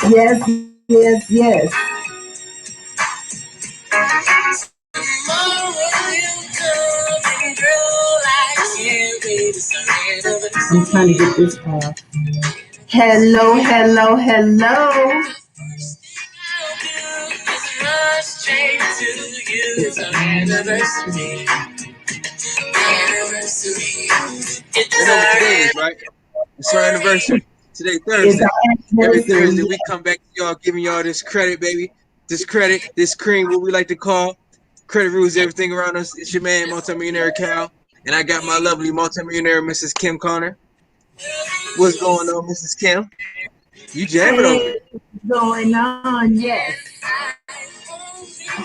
Yes, yes, yes. I'm trying to get this off. Hello, hello, hello. It's our anniversary. You know what today is, right? It's our anniversary. Today, It's Thursday. our Every Thursday, anniversary. we come back to y'all, giving y'all this credit, baby. This credit, this cream, what we like to call credit rules everything around us. It's your man, multimillionaire Cal, and I got my lovely multimillionaire Mrs. Kim Connor. What's going on, Mrs. Kim? You jamming over Hey, it. what's going on? Yes.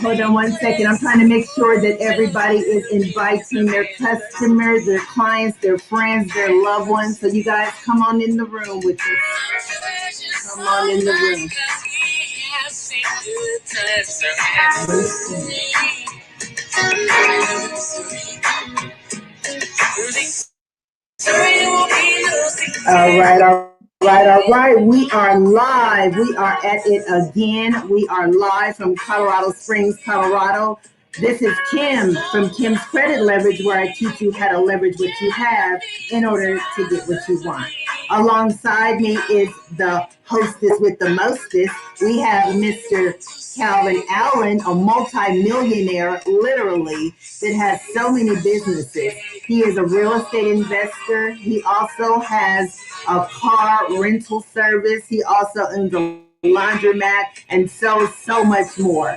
Hold on one second. I'm trying to make sure that everybody is inviting their customers, their clients, their friends, their loved ones. So you guys come on in the room with us. Come on in the room. All right, all right, all right. We are live. We are at it again. We are live from Colorado Springs, Colorado. This is Kim from Kim's Credit Leverage, where I teach you how to leverage what you have in order to get what you want. Alongside me is the hostess with the mostest. We have Mr. Calvin Allen, a multi-millionaire, literally, that has so many businesses. He is a real estate investor. He also has a car rental service. He also owns a laundromat and so much more.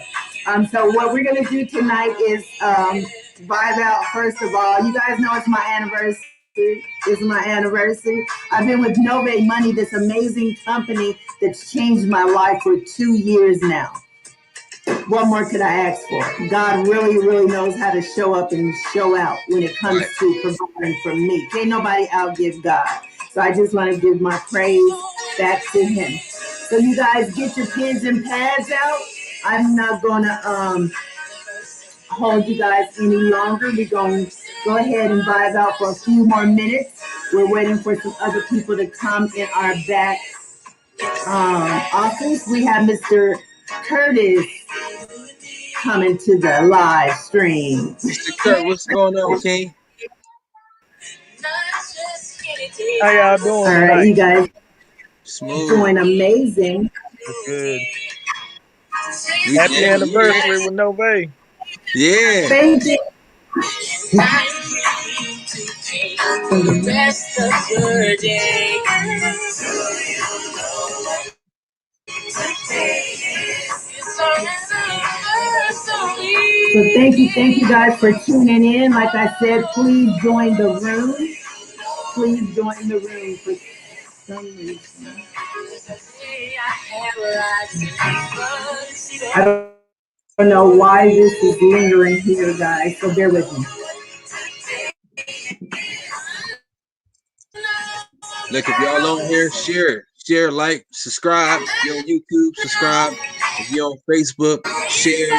So what we're gonna do tonight is vibe out. First of all, you guys know it's my anniversary. It's my anniversary. I've been with Nove Money, this amazing company that's changed my life for 2 years now. What more could I ask for? God really, really knows how to show up and show out when it comes Right. to providing for me. Can't nobody outgive God. So I just want to give my praise back to Him. So you guys get your pens and pads out. I'm not gonna hold you guys any longer. We're gonna go ahead and vibe out for a few more minutes. We're waiting for some other people to come in our back office. We have Mr. Curtis coming to the live stream. Mr. Kurt, what's going on, King? How y'all All doing right, you tonight? guys Smooth. doing amazing. That's good. We Happy jamming. You lit. anniversary with Nove. Yeah. Thank you. For the rest of your day. So thank you guys for tuning in. Like I said, please join the room. Please join the room for some reason. I don't know why this is lingering here, guys. So bear with me. Look, if y'all on here, share, like, subscribe. If you're on YouTube, subscribe. If you're on Facebook, share it,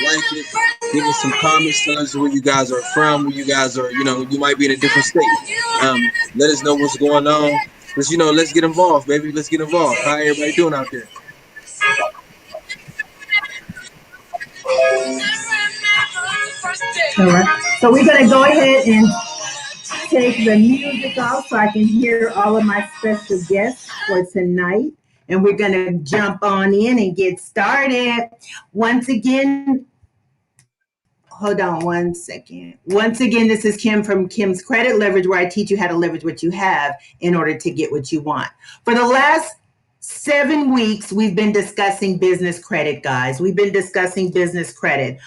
like it. Give us some comments. Tell us where you guys are from, where you guys are, you might be in a different state. Let us know what's going on. Let's get involved, baby. Let's get involved. How everybody doing out there? All right. So we're gonna go ahead and take the music off so I can hear all of my special guests for tonight. And we're going to jump on in and get started. Once again, hold on one second. Once again, this is Kim from Kim's Credit Leverage, where I teach you how to leverage what you have in order to get what you want. For the last 7 weeks, we've been discussing business credit, guys. We've been discussing business credit.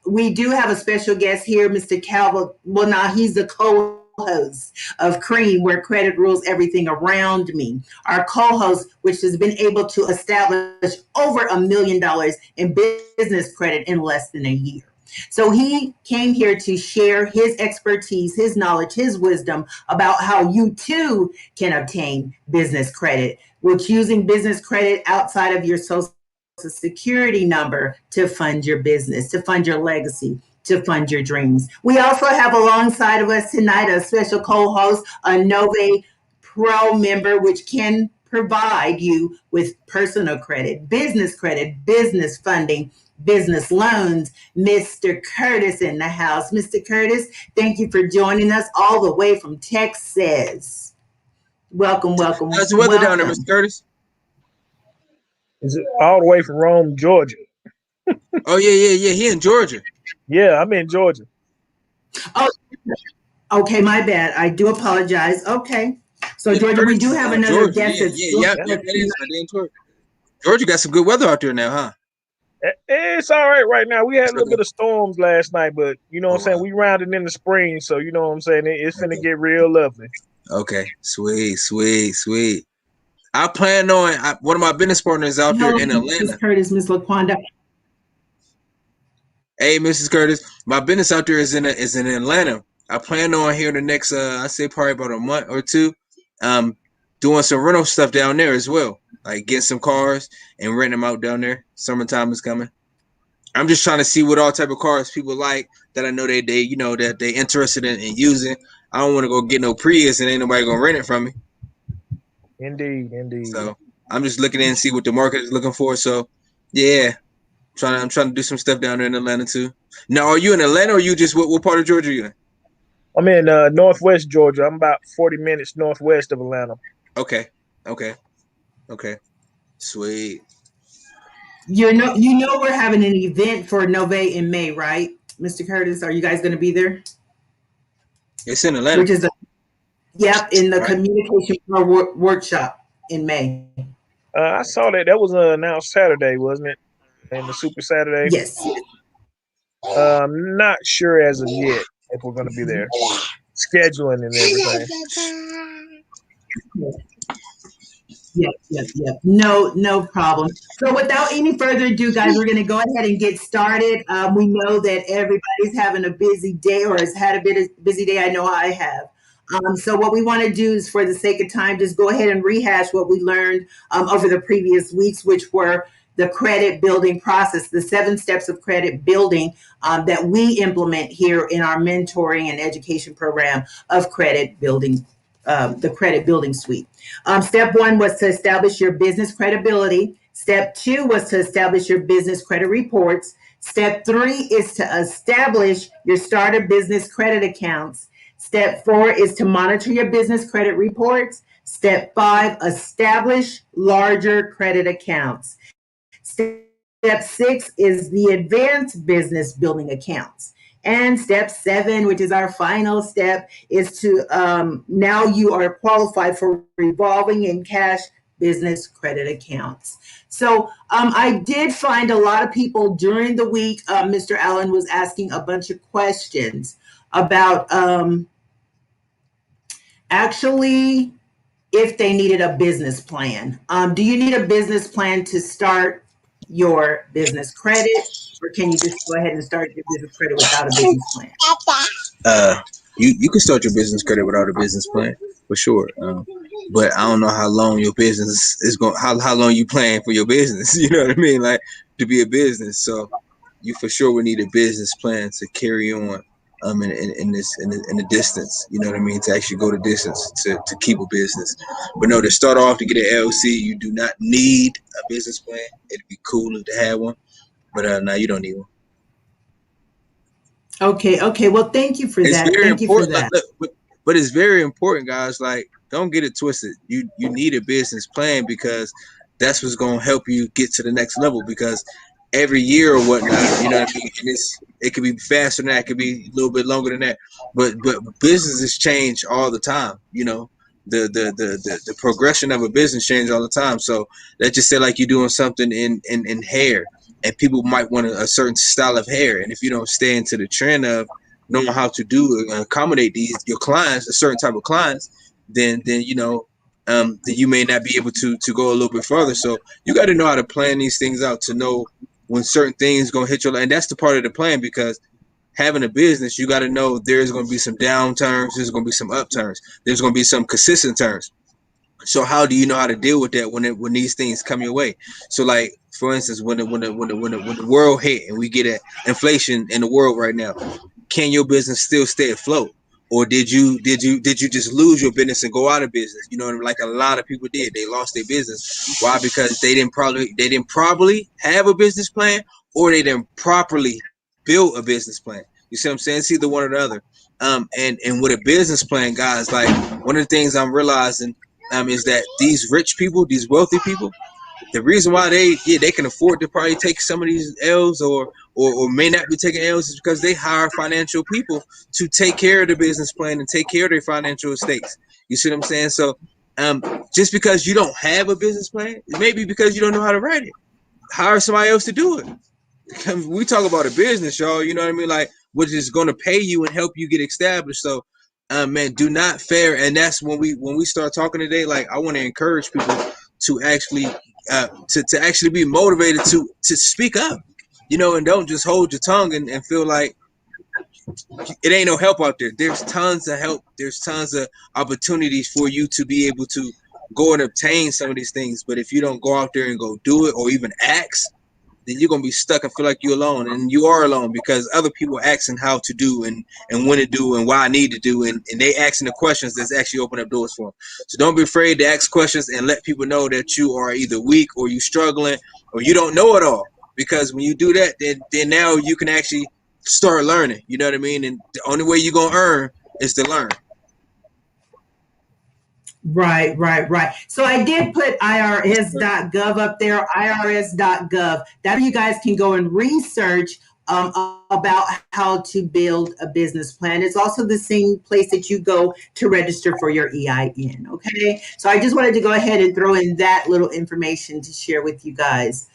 We do have a special guest here, Mr. Calvin. Well, now he's the co-host of C.R.E.A.M, where credit rules everything around me. Our co-host, which has been able to establish over $1 million in business credit in less than a year. So he came here to share his expertise, his knowledge, his wisdom about how you too can obtain business credit, which using business credit outside of your social security number to fund your business, to fund your legacy, to fund your dreams. We also have alongside of us tonight a special co-host, a Nove Pro member, which can provide you with personal credit, business funding, business loans. Mr. Curtis in the house. Mr. Curtis, thank you for joining us all the way from Texas. Welcome, welcome, How's the weather down there, welcome. Mr. Curtis? Is it all the way from Rome, Georgia? Oh yeah. He in Georgia. Yeah, I'm in Georgia. Oh, okay, my bad. I do apologize. Okay. So, Yeah, Georgia, we Curtis do is have in another Georgia. guest that's Yep. Yeah. That is right there in Georgia. Georgia got some good weather out there now, huh? It's all right right now. We had a little Okay. bit of storms last night, but you know what I'm Oh, saying? wow. We rounded in the spring, so you know what I'm saying? It's finna get real lovely. Okay. Sweet. I plan on one of my business partners out there hello, in Mrs. Atlanta. Curtis, Miss LaQuanda. Hey, Mrs. Curtis, my business out there is in Atlanta. I plan on here the next I say probably about a month or two, doing some rental stuff down there as well. Like getting some cars and renting them out down there. Summertime is coming. I'm just trying to see what all type of cars people like that I know they that they interested in using. I don't want to go get no Prius and ain't nobody gonna rent it from me. Indeed. So I'm just looking in and see what the market is looking for. So yeah, I'm trying to do some stuff down there in Atlanta too. Now, are you in Atlanta or are you just what part of Georgia are you in? I'm in Northwest Georgia. I'm about 40 minutes northwest of Atlanta. Okay. Sweet. You know we're having an event for Nove in May, right? Mr. Curtis, are you guys going to be there? It's in Atlanta, Which is in the right? communication workshop in May. I saw that was announced Saturday, wasn't it? And the Super Saturday. Yes. I'm not sure as of yet if we're going to be there. Scheduling and everything. Yep. No problem. So without any further ado, guys, we're going to go ahead and get started. We know that everybody's having a busy day or has had a bit of busy day. I know I have. So what we want to do is, for the sake of time, just go ahead and rehash what we learned over the previous weeks, which were the credit building process, the 7 steps of credit building that we implement here in our mentoring and education program of credit building, the credit building suite. Step 1 was to establish your business credibility. Step 2 was to establish your business credit reports. Step 3 is to establish your starter business credit accounts. Step 4 is to monitor your business credit reports. Step 5, establish larger credit accounts. Step 6 is the advanced business building accounts. And step 7, which is our final step, is to now you are qualified for revolving and cash business credit accounts. So I did find a lot of people during the week. Mr. Allen was asking a bunch of questions about actually if they needed a business plan. Do you need a business plan to start your business credit, or can you just go ahead and start your business credit without a business plan? You can start your business credit without a business plan for sure. But I don't know how long your business is going. How long you plan for your business? You know what I mean? Like to be a business. So you for sure would need a business plan to carry on. In the distance, you know what I mean, to actually go the distance to keep a business. But no, to start off to get an LLC, you do not need a business plan. It'd be cool to have one, but now you don't need one. Okay. Well, thank you for It's that. very Thank you for important, that. but it's very important, guys. Like, don't get it twisted. You need a business plan because that's what's gonna help you get to the next level. Because every year or whatnot, you know what I mean. And it could be faster than that, it could be a little bit longer than that. But businesses change all the time. You know, the progression of a business change all the time. So let's just say like you're doing something in hair, and people might want a certain style of hair, and if you don't stay into the trend of knowing how to do accommodate your clients, a certain type of clients, then then you may not be able to go a little bit further. So you got to know how to plan these things out to know when certain things gonna hit your life, and that's the part of the plan because having a business, you got to know there's gonna be some downturns, there's gonna be some upturns, there's gonna be some consistent turns. So how do you know how to deal with that when these things come your way? So like for instance, when the world hit and we get at inflation in the world right now, can your business still stay afloat? or did you just lose your business and go out of business? You know, like a lot of people did. They lost their business. Why? Because they didn't probably have a business plan, or they didn't properly build a business plan. You see what I'm saying? It's either one or the other. And with a business plan, guys, like one of the things I'm realizing is that these rich people, these wealthy people, the reason why they can afford to probably take some of these L's or may not be taking L's is because they hire financial people to take care of the business plan and take care of their financial estates. You see what I'm saying? So just because you don't have a business plan, it may be because you don't know how to write it. Hire somebody else to do it. We talk about a business, y'all. You know what I mean? Like, which is going to pay you and help you get established. So, man, do not fare. And that's when we start talking today. Like, I want to encourage people to actually to actually be motivated to speak up. You know, and don't just hold your tongue and feel like it ain't no help out there. There's tons of help. There's tons of opportunities for you to be able to go and obtain some of these things. But if you don't go out there and go do it or even ask, then you're gonna be stuck and feel like you're alone, and you are alone because other people are asking how to do and when to do and why I need to do, and they asking the questions that's actually open up doors for them. So don't be afraid to ask questions and let people know that you are either weak or you struggling or you don't know it all. Because when you do that, then now you can actually start learning. You know what I mean? And the only way you're gonna earn is to learn. Right, right, right. So I did put irs.gov up there, irs.gov. That you guys can go and research about how to build a business plan. It's also the same place that you go to register for your EIN. Okay. So I just wanted to go ahead and throw in that little information to share with you guys.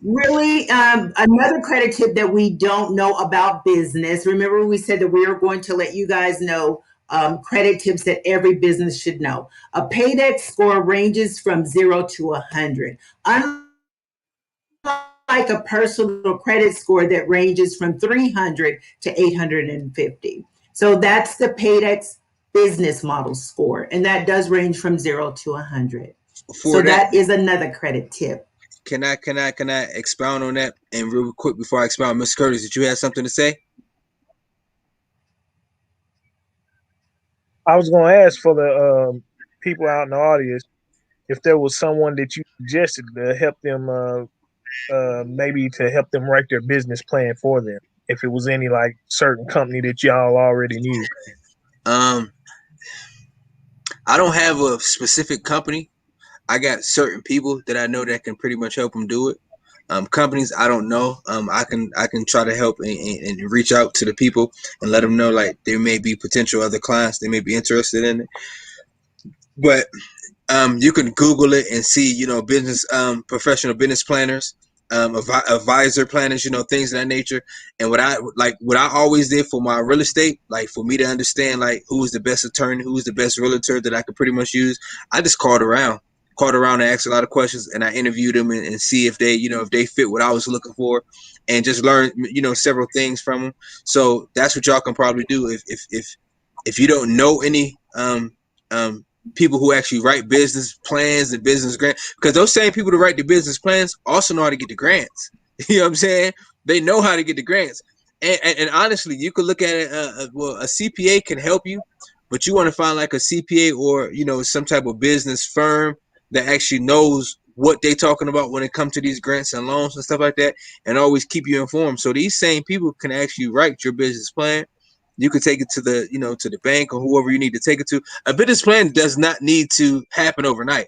Really, another credit tip that we don't know about business. Remember, we said that we are going to let you guys know credit tips that every business should know. A paydex score ranges from 0 to 100. Unlike a personal credit score that ranges from 300 to 850. So that's the paydex business model score, and that does range from 0 to 100. So For that, that is another credit tip. can I expound on that? And real quick before I expound, Miss Curtis, did you have something to say? I was going to ask for the people out in the audience if there was someone that you suggested to help them, maybe to help them write their business plan for them. If it was any like certain company that y'all already knew. Um, I don't have a specific company. I got certain people that I know that can pretty much help them do it. Companies I don't know. I can try to help and reach out to the people and let them know like there may be potential other clients they may be interested in it. But you can Google it and see, business, professional business planners, advisor planners, things of that nature. And what I always did for my real estate, like for me to understand, like who is the best attorney, who is the best realtor that I could pretty much use, I just called around and asked a lot of questions, and I interviewed them and see if they, if they fit what I was looking for, and just learn, several things from them. So that's what y'all can probably do if you don't know any um, people who actually write business plans and business grants, because those same people that write the business plans also know how to get the grants. You know what I'm saying? They know how to get the grants. And honestly, you could look at it. Well, a CPA can help you, but you want to find like a CPA or some type of business firm that actually knows what they're talking about when it comes to these grants and loans and stuff like that, and always keep you informed. So these same people can actually write your business plan. You could take it to the to the bank or whoever you need to take it to. A business plan does not need to happen overnight.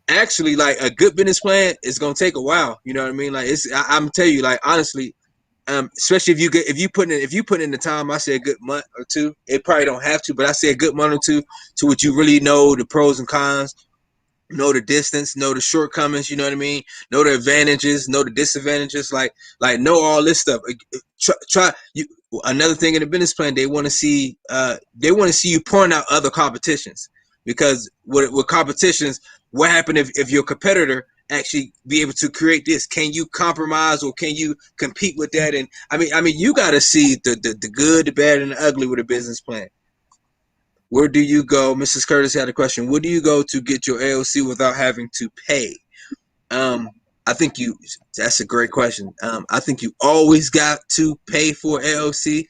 Actually, like a good business plan is gonna take a while. You know what I mean? Like I'm telling you, like honestly, especially if you put in the time. I say a good month or two. It probably don't have to, but I say a good month or two to what you really know the pros and cons, know the distance, know the shortcomings, you know what I mean? Know the advantages, know the disadvantages, like know all this stuff. Try you. Another thing in the business plan, they want to see you point out other competitions, because with competitions, what happened if your competitor actually be able to create this? Can you compromise or can you compete with that? And I mean, you got to see the good, the bad, and the ugly with a business plan. Where do you go? Mrs. Curtis had a question. Where do you go to get your LLC without having to pay? Um, I think that's a great question. I think you always got to pay for LLC.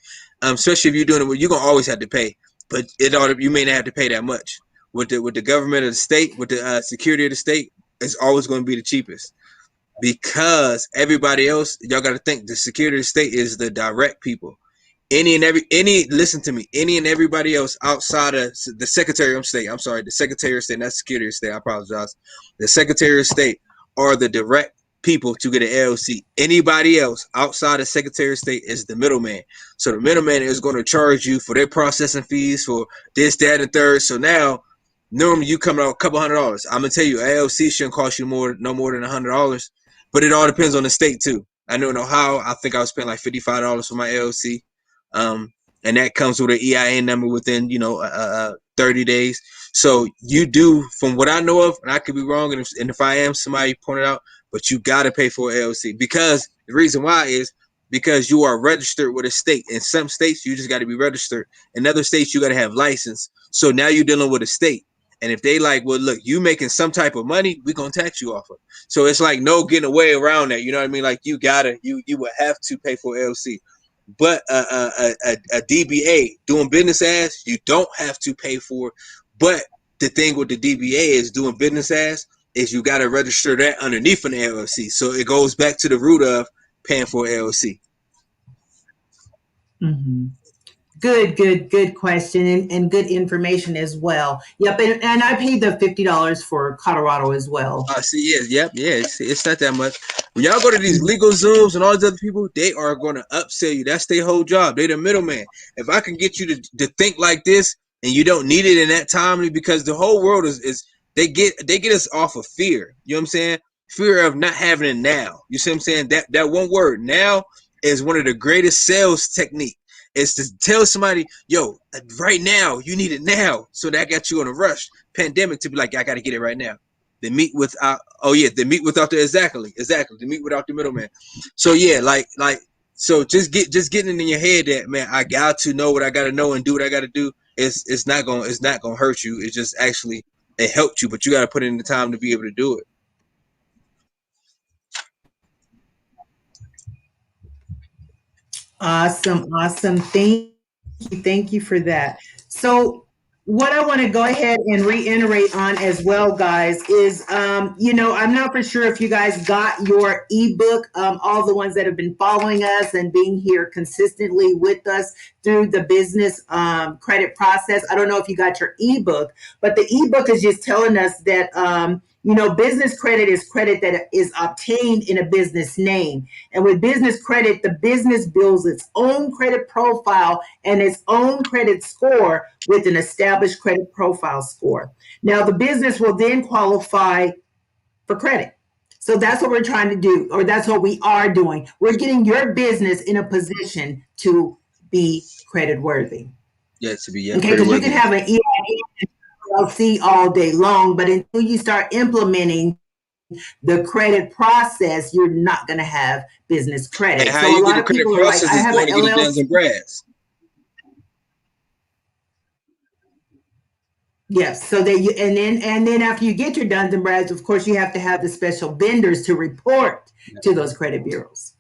especially if you're doing it, you're gonna always have to pay, but you may not have to pay that much. With the government of the state, with the security of the state, it's always going to be the cheapest, because everybody else, y'all got to think the security of the state is the direct people. Listen to me, any and everybody else outside of the Secretary of State, I'm sorry, the Secretary of State, not Security of State, I apologize. The Secretary of State are the direct people to get an LLC. Anybody else outside of Secretary of State is the middleman. So the middleman is going to charge you for their processing fees for this, that, and third. So now, normally you come out a couple $100. I'm gonna tell you, LLC shouldn't cost you no more than $100, but it all depends on the state too. I know in Ohio, I think I was paying like $55 for my LLC. And that comes with an EIN number within 30 days. So you do, from what I know of, and I could be wrong, and if I am, somebody pointed out, but you got to pay for an LLC, because the reason why is because you are registered with a state. In some states, you just got to be registered. In other states, you got to have license. So now you're dealing with a state. And if they like, well, look, you making some type of money, we're going to tax you off of. So it's like no getting away around that. You know what I mean? Like you would have to pay for LLC. But a DBA, doing business as, you don't have to pay for. But the thing with the DBA is doing business as is you got to register that underneath an LLC. So it goes back to the root of paying for LLC. Mm-hmm. Good question, and good information as well. Yep, and I paid the $50 for Colorado as well. See, yeah. It's not that much. When y'all go to these legal Zooms and all these other people, they are going to upsell you. That's their whole job. They're the middleman. If I can get you to think like this, and you don't need it in that time, because the whole world is they get us off of fear. You know what I'm saying? Fear of not having it now. You see what I'm saying? That one word now is one of the greatest sales technique. Is to tell somebody, yo, right now, you need it now. So that got you in a rush. Pandemic to be like, I got to get it right now. The meat without, the meat without the, exactly. The meat without the middleman. So yeah, so just getting it in your head that, man, I got to know what I got to know and do what I got to do. It's not going to hurt you. It's just actually, it helped you, but you got to put in the time to be able to do it. Awesome. Thank you for that. So what I want to go ahead and reiterate on as well, guys, is, I'm not for sure if you guys got your ebook, all the ones that have been following us and being here consistently with us through the business credit process. I don't know if you got your ebook, but the ebook is just telling us that, business credit is credit that is obtained in a business name. And with business credit, the business builds its own credit profile and its own credit score with an established credit profile score. Now, the business will then qualify for credit. So that's what we're trying to do, or that's what we are doing. We're getting your business in a position to be credit worthy. Yeah, to be okay, because you can have an EIN LLC all day long, but until you start implementing the credit process, you're not going to have business credit. And how so you get a credit process is going to get a Duns and Brads. Yes, so that and then after you get your Duns and Brads, of course, you have to have the special vendors to report to those credit bureaus.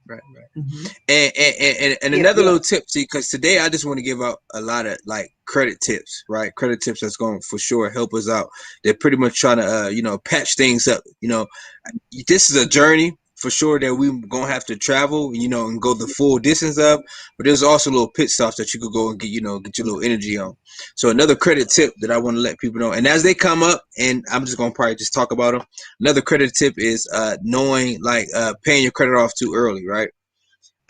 Right. Mm-hmm. And another little tip, see, because today I just want to give out a lot of credit tips, right? Credit tips that's going to for sure help us out. They're pretty much trying to patch things up. This is a journey for sure that we're gonna have to travel, and go the full distance of. But there's also little pit stops that you could go and get your little energy on. So another credit tip that I want to let people know, and as they come up, and I'm just gonna probably just talk about them. Another credit tip is knowing paying your credit off too early, right?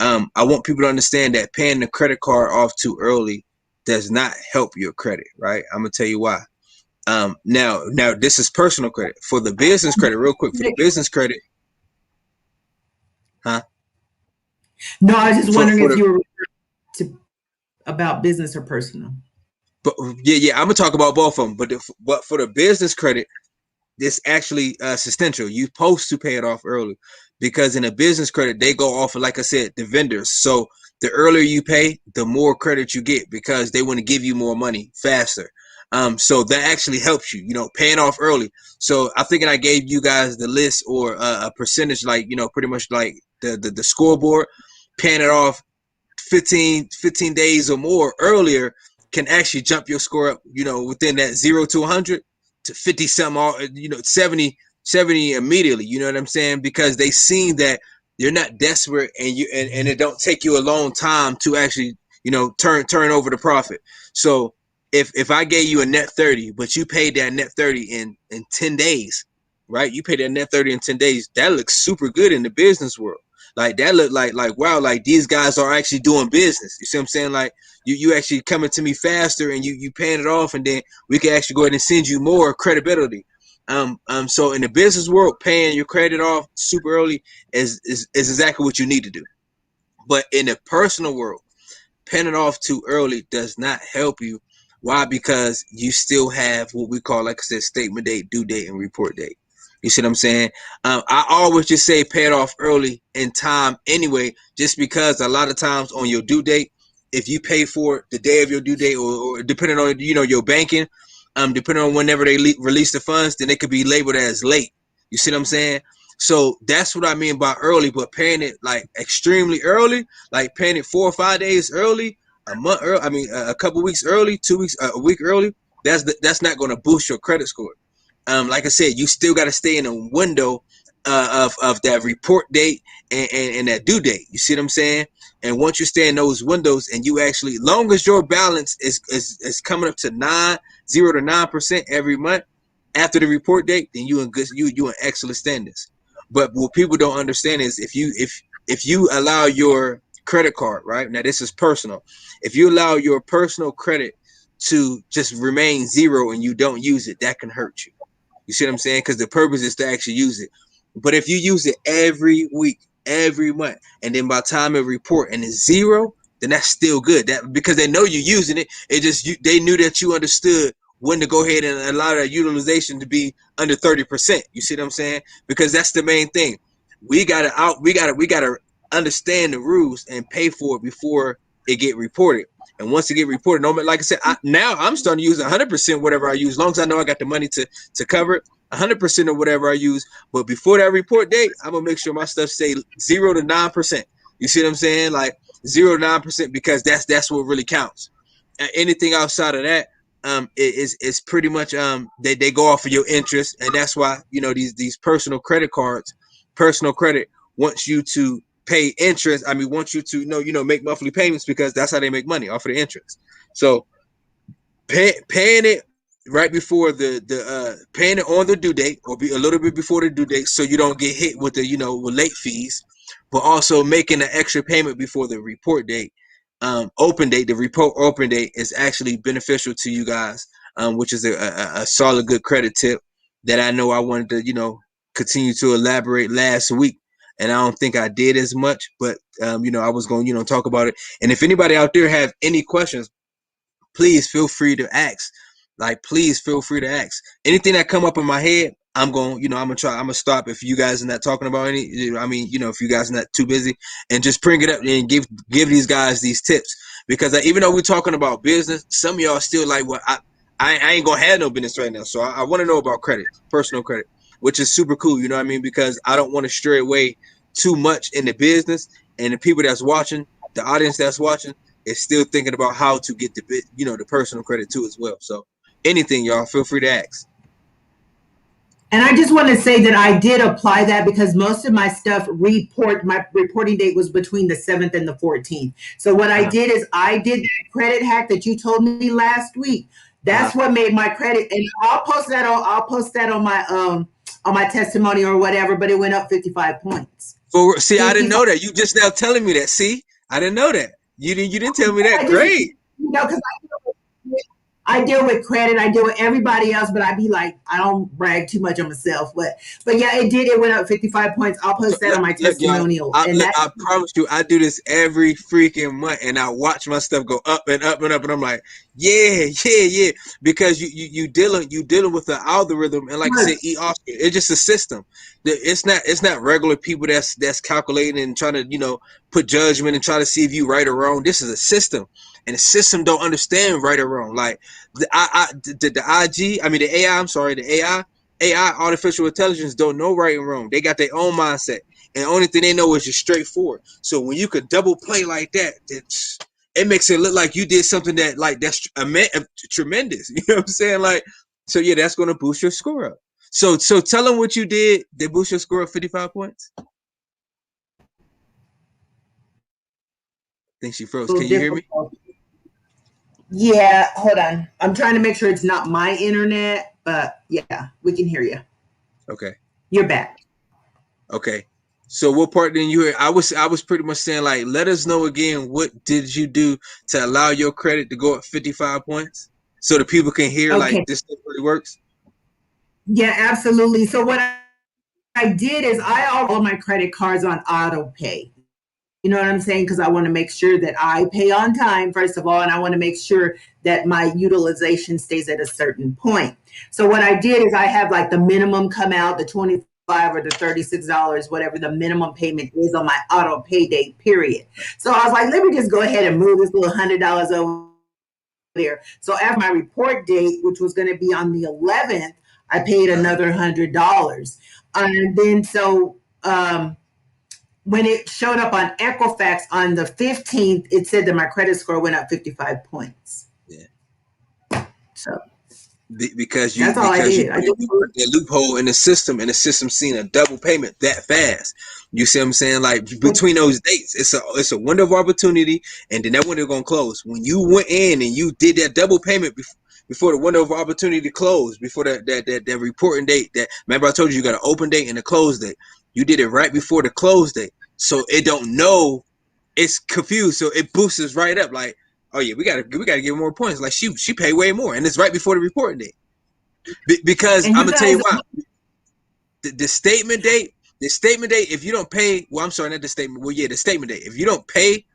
I want people to understand that paying the credit card off too early does not help your credit, right? I'm gonna tell you why. Now this is personal credit. For the business credit, real quick, for the business credit. Huh? No, I was just wondering if you were about business or personal. But yeah, I'm gonna talk about both of them. But for the business credit, it's actually substantial. You're supposed to pay it off early, because in a business credit, they go off of, like I said, the vendors. So the earlier you pay, the more credit you get, because they want to give you more money faster. So that actually helps you, paying off early. So I think I gave you guys the list or a percentage, pretty much like the scoreboard, paying it off 15 days or more earlier can actually jump your score up, within that 0 to 100 to 50 some, 70 immediately. You know what I'm saying? Because they seen that you're not desperate, and it don't take you a long time to actually, turn over the profit. So if I gave you a net 30, but you paid that net 30 in 10 days, right? You paid that net 30 in 10 days. That looks super good in the business world. Like that look like wow, like these guys are actually doing business. You see what I'm saying? Like you actually coming to me faster, and you paying it off, and then we can actually go ahead and send you more credibility. So in the business world, paying your credit off super early is exactly what you need to do. But in the personal world, paying it off too early does not help you. Why? Because you still have what we call, like I said, statement date, due date, and report date. You see what I'm saying? I always just say pay it off early in time anyway, just because a lot of times on your due date, if you pay for it the day of your due date, or depending on your banking, depending on whenever they release the funds, then it could be labeled as late. You see what I'm saying? So that's what I mean by early. But paying it like extremely early, like paying it 4 or 5 days early, a month early, a couple weeks early, 2 weeks, a week early, that's not going to boost your credit score. Like I said, you still got to stay in a window of that report date and that due date. You see what I'm saying? And once you stay in those windows, and you actually, long as your balance is coming up to 0 to 9% every month after the report date, then you in excellent standings. But what people don't understand is if you allow your credit card, right now, this is personal. If you allow your personal credit to just remain 0 and you don't use it, that can hurt you. You see what I'm saying? Because the purpose is to actually use it. But if you use it every week, every month, and then by the time it report and it's 0, then that's still good. That because they know you're using it. They knew that you understood when to go ahead and allow that utilization to be under 30%. You see what I'm saying? Because that's the main thing. We gotta understand the rules and pay for it before it get reported. And once it get reported, no, like I said, now I'm starting to use 100% whatever I use, as long as I know I got the money to cover it. 100% of whatever I use, but before that report date, I'm gonna make sure my stuff stay 0 to 9%. You see what I'm saying? Like 0 to 9%, because that's what really counts. Anything outside of that, it's pretty much they go off of your interest, and that's why these personal credit cards, personal credit wants you to pay interest. Wants you to make monthly payments, because that's how they make money, off of the interest. So paying it right before the paying it on the due date, or be a little bit before the due date, so you don't get hit with with late fees, but also making an extra payment before the report date, open date. The report open date is actually beneficial to you guys, which is a solid good credit tip that I know I wanted to continue to elaborate last week, and I don't think I did as much, but I was going to talk about it. And if anybody out there have any questions, please feel free to ask. Like, please feel free to ask. Anything that come up in my head, I'm gonna stop if you guys are not talking about any. If you guys are not too busy, and just bring it up and give these guys these tips. Because even though we're talking about business, some of y'all still like, well, I ain't gonna have no business right now. So I want to know about credit, personal credit, which is super cool. You know what I mean? Because I don't want to stray away too much in the business, and the people that's watching, the audience that's watching, is still thinking about how to get the personal credit too as well. So anything, y'all, feel free to ask. And I just want to say that I did apply that, because most of my stuff my reporting date was between the 7th and the 14th. So what I did is I did the credit hack that you told me last week. That's what made my credit, and I'll post that on my testimony or whatever, but it went up 55 points. See, I didn't know that. You just now telling me that. See, I didn't know that. You didn't tell me that. Great. Because I deal with credit, I deal with everybody else, but I be like, I don't brag too much on myself. But yeah, it went up 55 points. I'll post that on my testimonial. I promise you, I do this every freaking month, and I watch my stuff go up and up and up, and I'm like, yeah. Because you dealing with the algorithm, and like I said, it's just a system. It's not regular people that's calculating and trying to put judgment and try to see if you right or wrong. This is a system. And the system don't understand right or wrong. Like the AI, artificial intelligence, don't know right and wrong. They got their own mindset. and the only thing they know is you're straightforward. So when you could double play like that, it makes it look like you did something that like that's tremendous. You know what I'm saying? Like, so yeah, that's going to boost your score up. So tell them what you did that boost your score up 55 points. I think she froze. Can you hear me? Yeah, hold on. I'm trying to make sure it's not my internet, but yeah, we can hear you. Okay. You're back. Okay. So what part didn't you hear? I was pretty much saying like, let us know again, what did you do to allow your credit to go up 55 points so that people can hear like Okay. this stuff really works? Yeah, absolutely. So what I did is I all my credit cards on auto pay. You know what I'm saying? Because I want to make sure that I pay on time, first of all, and I want to make sure that my utilization stays at a certain point. So what I did is I have like the minimum come out, the 25 or the $36, whatever the minimum payment is on my auto pay date, period. So I was like, let me just go ahead and move this little $100 over there. So after my report date, which was going to be on the 11th, I paid another $100. And then when it showed up on Equifax on the 15th, it said that my credit score went up 55 points. Yeah. So because that's all I did. I you put that loophole in the system, and the system seen a double payment that fast. You see what I'm saying? Like between those dates, it's a window of opportunity, and then that window gonna close. When you went in and you did that double payment before the window of opportunity closed, before that reporting date, that remember I told you got an open date and a close date. You did it right before the close date, so it don't know, it's confused, so it boosts us right up. Like, oh yeah, we gotta give more points. Like she paid way more, and it's right before the reporting date. Because I'm gonna tell you why. The statement date, if you don't pay, well, I'm sorry, not the statement. Well, yeah, the statement date. If you don't pay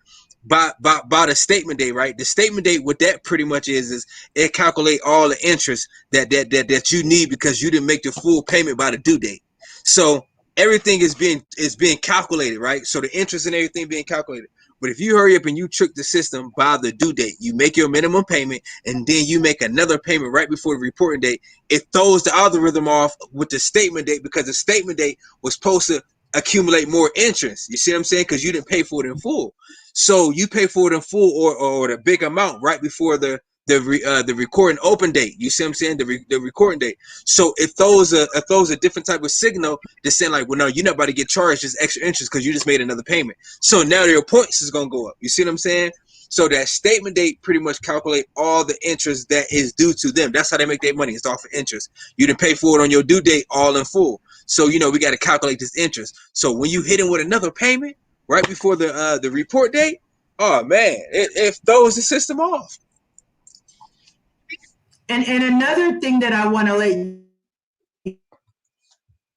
by the statement date, right? The statement date, what that pretty much is it calculate all the interest that you need because you didn't make the full payment by the due date. So everything is being calculated, right? So the interest and everything being calculated. But if you hurry up and you trick the system by the due date, you make your minimum payment and then you make another payment right before the reporting date, it throws the algorithm off with the statement date because the statement date was supposed to accumulate more interest. You see what I'm saying? Because you didn't pay for it in full. So you pay for it in full or the big amount right before the recording open date. You see what I'm saying? The recording date. So it throws a different type of signal that's saying like, well, no, you're not about to get charged this extra interest because you just made another payment. So now your points is gonna go up. You see what I'm saying? So that statement date pretty much calculate all the interest that is due to them. That's how they make their money. It's off of interest. You didn't pay for it on your due date all in full. So we got to calculate this interest. So when you hit them with another payment right before the report date, oh man, it throws the system off. And another thing that I want to let you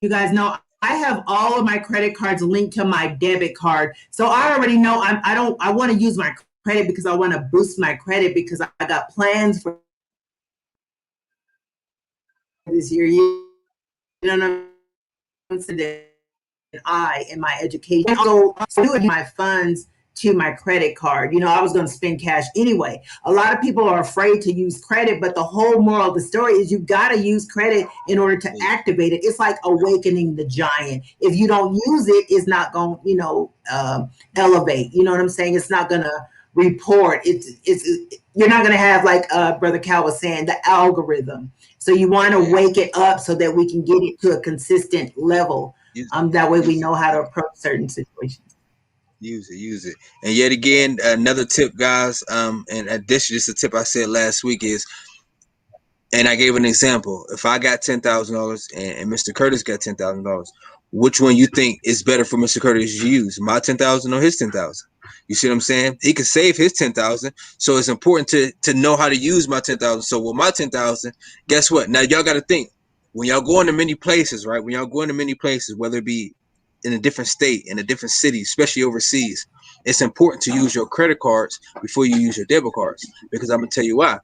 guys know, I have all of my credit cards linked to my debit card. So I already know I want to use my credit because I want to boost my credit because I got plans for this year. You know, in my education, so doing my funds to my credit card. I was going to spend cash anyway. A lot of people are afraid to use credit, but the whole moral of the story is you got to use credit in order to activate it. It's like awakening the giant. If you don't use it, it's not going to, elevate. You know what I'm saying? It's not going to report. You're not going to have, like Brother Cal was saying, the algorithm. So you want to wake it up so that we can get it to a consistent level. That way we know how to approach certain situations. Use it. And yet again, another tip, guys, and this is a tip I said last week is, and I gave an example. If I got $10,000 and Mr. Curtis got $10,000, which one you think is better for Mr. Curtis to use, my 10,000 or his 10,000? You see what I'm saying? He could save his 10,000, so it's important to know how to use my 10,000. So with my 10,000, guess what? Now y'all got to think, when y'all go into many places, right? When y'all go into many places, whether it be in a different state, in a different city, especially overseas, it's important to use your credit cards before you use your debit cards. Because I'm gonna tell you why.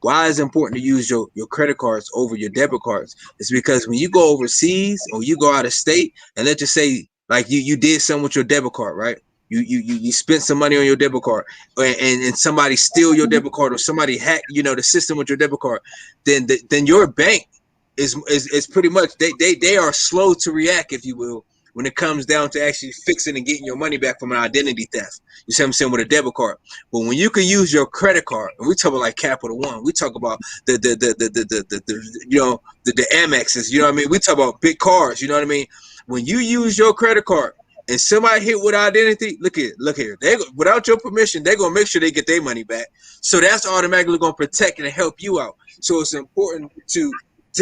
Why is it important to use your credit cards over your debit cards? It's because when you go overseas or you go out of state, and let's just say like you did something with your debit card, right? You spent some money on your debit card, and somebody steal your debit card or somebody hack the system with your debit card, then your bank is pretty much they are slow to react, if you will, when it comes down to actually fixing and getting your money back from an identity theft. You see what I'm saying, with a debit card. But when you can use your credit card, and we talk about like Capital One, we talk about the Amexes, you know what I mean? We talk about big cars, you know what I mean? When you use your credit card and somebody hit with identity, look here, they without your permission, they're gonna make sure they get their money back. So that's automatically gonna protect and help you out. So it's important to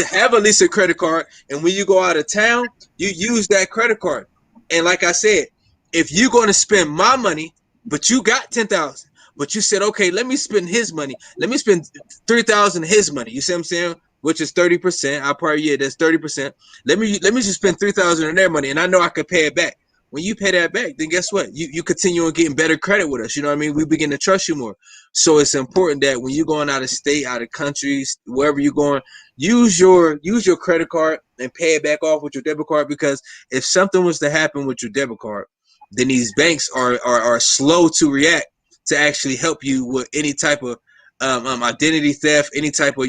have at least a credit card, and when you go out of town, you use that credit card. And like I said, if you're going to spend my money, but you got 10,000, but you said, okay, let me spend his money. Let me spend 3,000 his money. You see what I'm saying? Which is 30%. I probably that's 30%. Let me just spend 3,000 of their money, and I know I could pay it back. When you pay that back, then guess what? You continue on getting better credit with us. You know what I mean? We begin to trust you more. So it's important that when you're going out of state, out of countries, wherever you're going, use your credit card and pay it back off with your debit card, because if something was to happen with your debit card, then these banks are slow to react to actually help you with any type of identity theft, any type of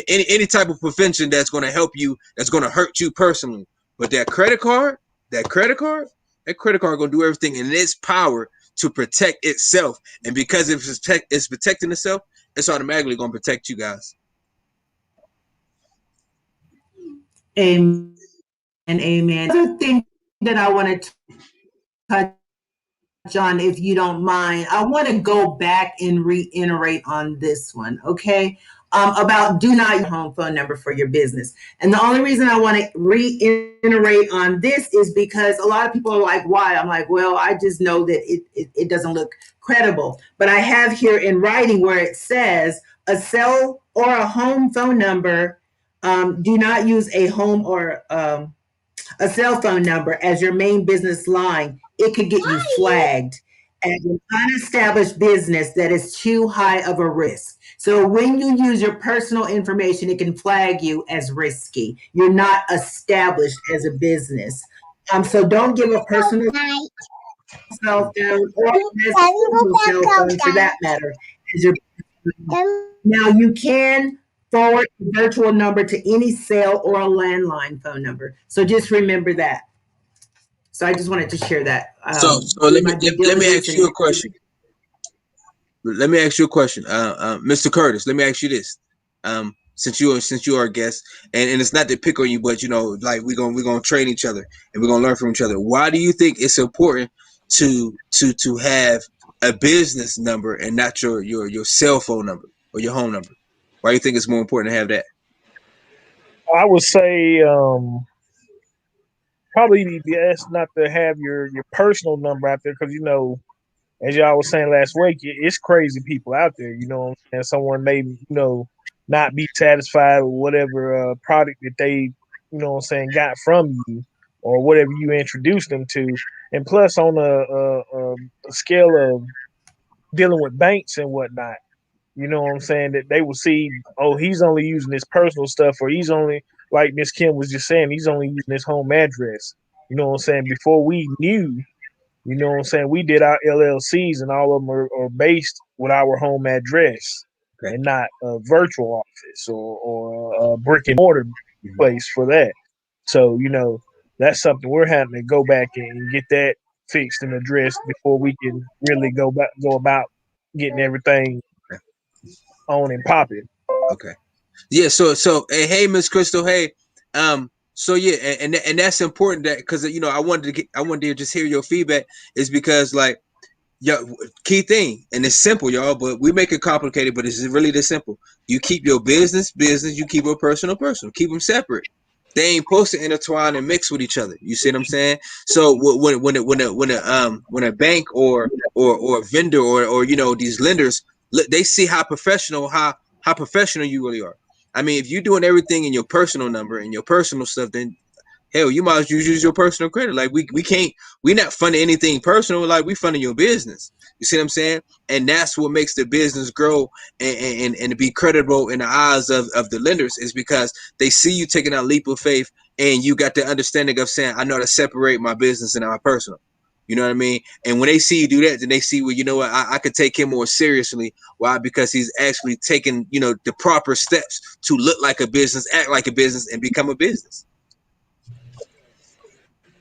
any type of prevention that's going to help you, that's going to hurt you personally. But that credit card going to do everything in its power to protect itself, and because it's protecting itself, it's automatically going to protect you guys. Amen. Amen. Another thing that I want to touch on, if you don't mind, I want to go back and reiterate on this one, okay? About do not use your home phone number for your business. And the only reason I want to reiterate on this is because a lot of people are like, why? I'm like, well, I just know that it doesn't look credible. But I have here in writing where it says a cell or a home phone number, do not use a home or a cell phone number as your main business line. It could get you flagged as an unestablished business that is too high of a risk. So when you use your personal information, it can flag you as risky. You're not established as a business. So don't give a personal cell phone or a business cell phone for that matter as your now you can forward a virtual number to any cell or a landline phone number. So just remember that. So I just wanted to share that. So let me ask you a question. Let me ask you a question, Mr. Curtis. Let me ask you this. Since you are a guest, and it's not to pick on you, but like we're gonna train each other and we're gonna learn from each other. Why do you think it's important to have a business number and not your cell phone number or your home number? Why do you think it's more important to have that? I would say probably best not to have your personal number out there, because as y'all was saying last week, it's crazy people out there. And someone may not be satisfied with whatever product that they got from you, or whatever you introduced them to. And plus, on a scale of dealing with banks and whatnot, that they will see, oh, he's only using his personal stuff, or he's only, like Miss Kim was just saying, he's only using his home address. Before we knew, we did our LLCs, and all of them are based with our home address, okay, and not a virtual office or a brick and mortar place for that. So, that's something we're having to go back and get that fixed and addressed before we can really go about getting everything on and popping. Okay. Yeah. So hey, Miss Crystal. Hey. So yeah, and that's important, that because I wanted to just hear your feedback, is because like, yeah, key thing, and it's simple, y'all, but we make it complicated, but it's really this simple. You keep your business, you keep your personal. Keep them separate. They ain't supposed to intertwine and mix with each other. You see what I'm saying? So when a bank or a vendor or these lenders, they see how professional you really are. I mean, if you're doing everything in your personal number and your personal stuff, then hell, you might as well use your personal credit. Like we're not funding anything personal. Like we funding your business. You see what I'm saying? And that's what makes the business grow and be credible in the eyes of the lenders, is because they see you taking that leap of faith, and you got the understanding of saying, I know how to separate my business and my personal. You know what I mean? And when they see you do that, then they see, well, you know what, I could take him more seriously. Why? Because he's actually taking, the proper steps to look like a business, act like a business, and become a business.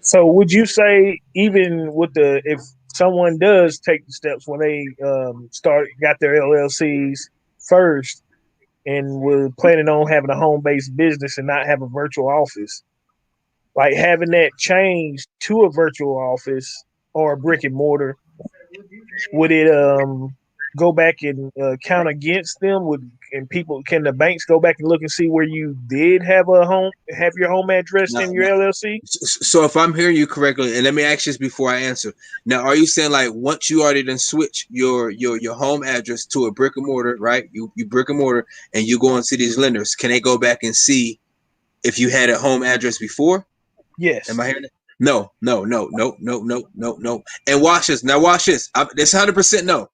So would you say even with if someone does take the steps when they got their LLCs first and were planning on having a home based business and not have a virtual office, like having that change to a virtual office or a brick and mortar, would it go back and count against them? Can the banks go back and look and see where you did have your home address Now, in your LLC? so if I'm hearing you correctly, and let me ask this before I answer. Now, are you saying like once you already done switch your home address to a brick and mortar, right? You brick and mortar, and you go into these lenders, can they go back and see if you had a home address before? Am Yes. I hearing it? No, no, no, no, no, no, no, no. And watch this. Now watch this. That's 100% no.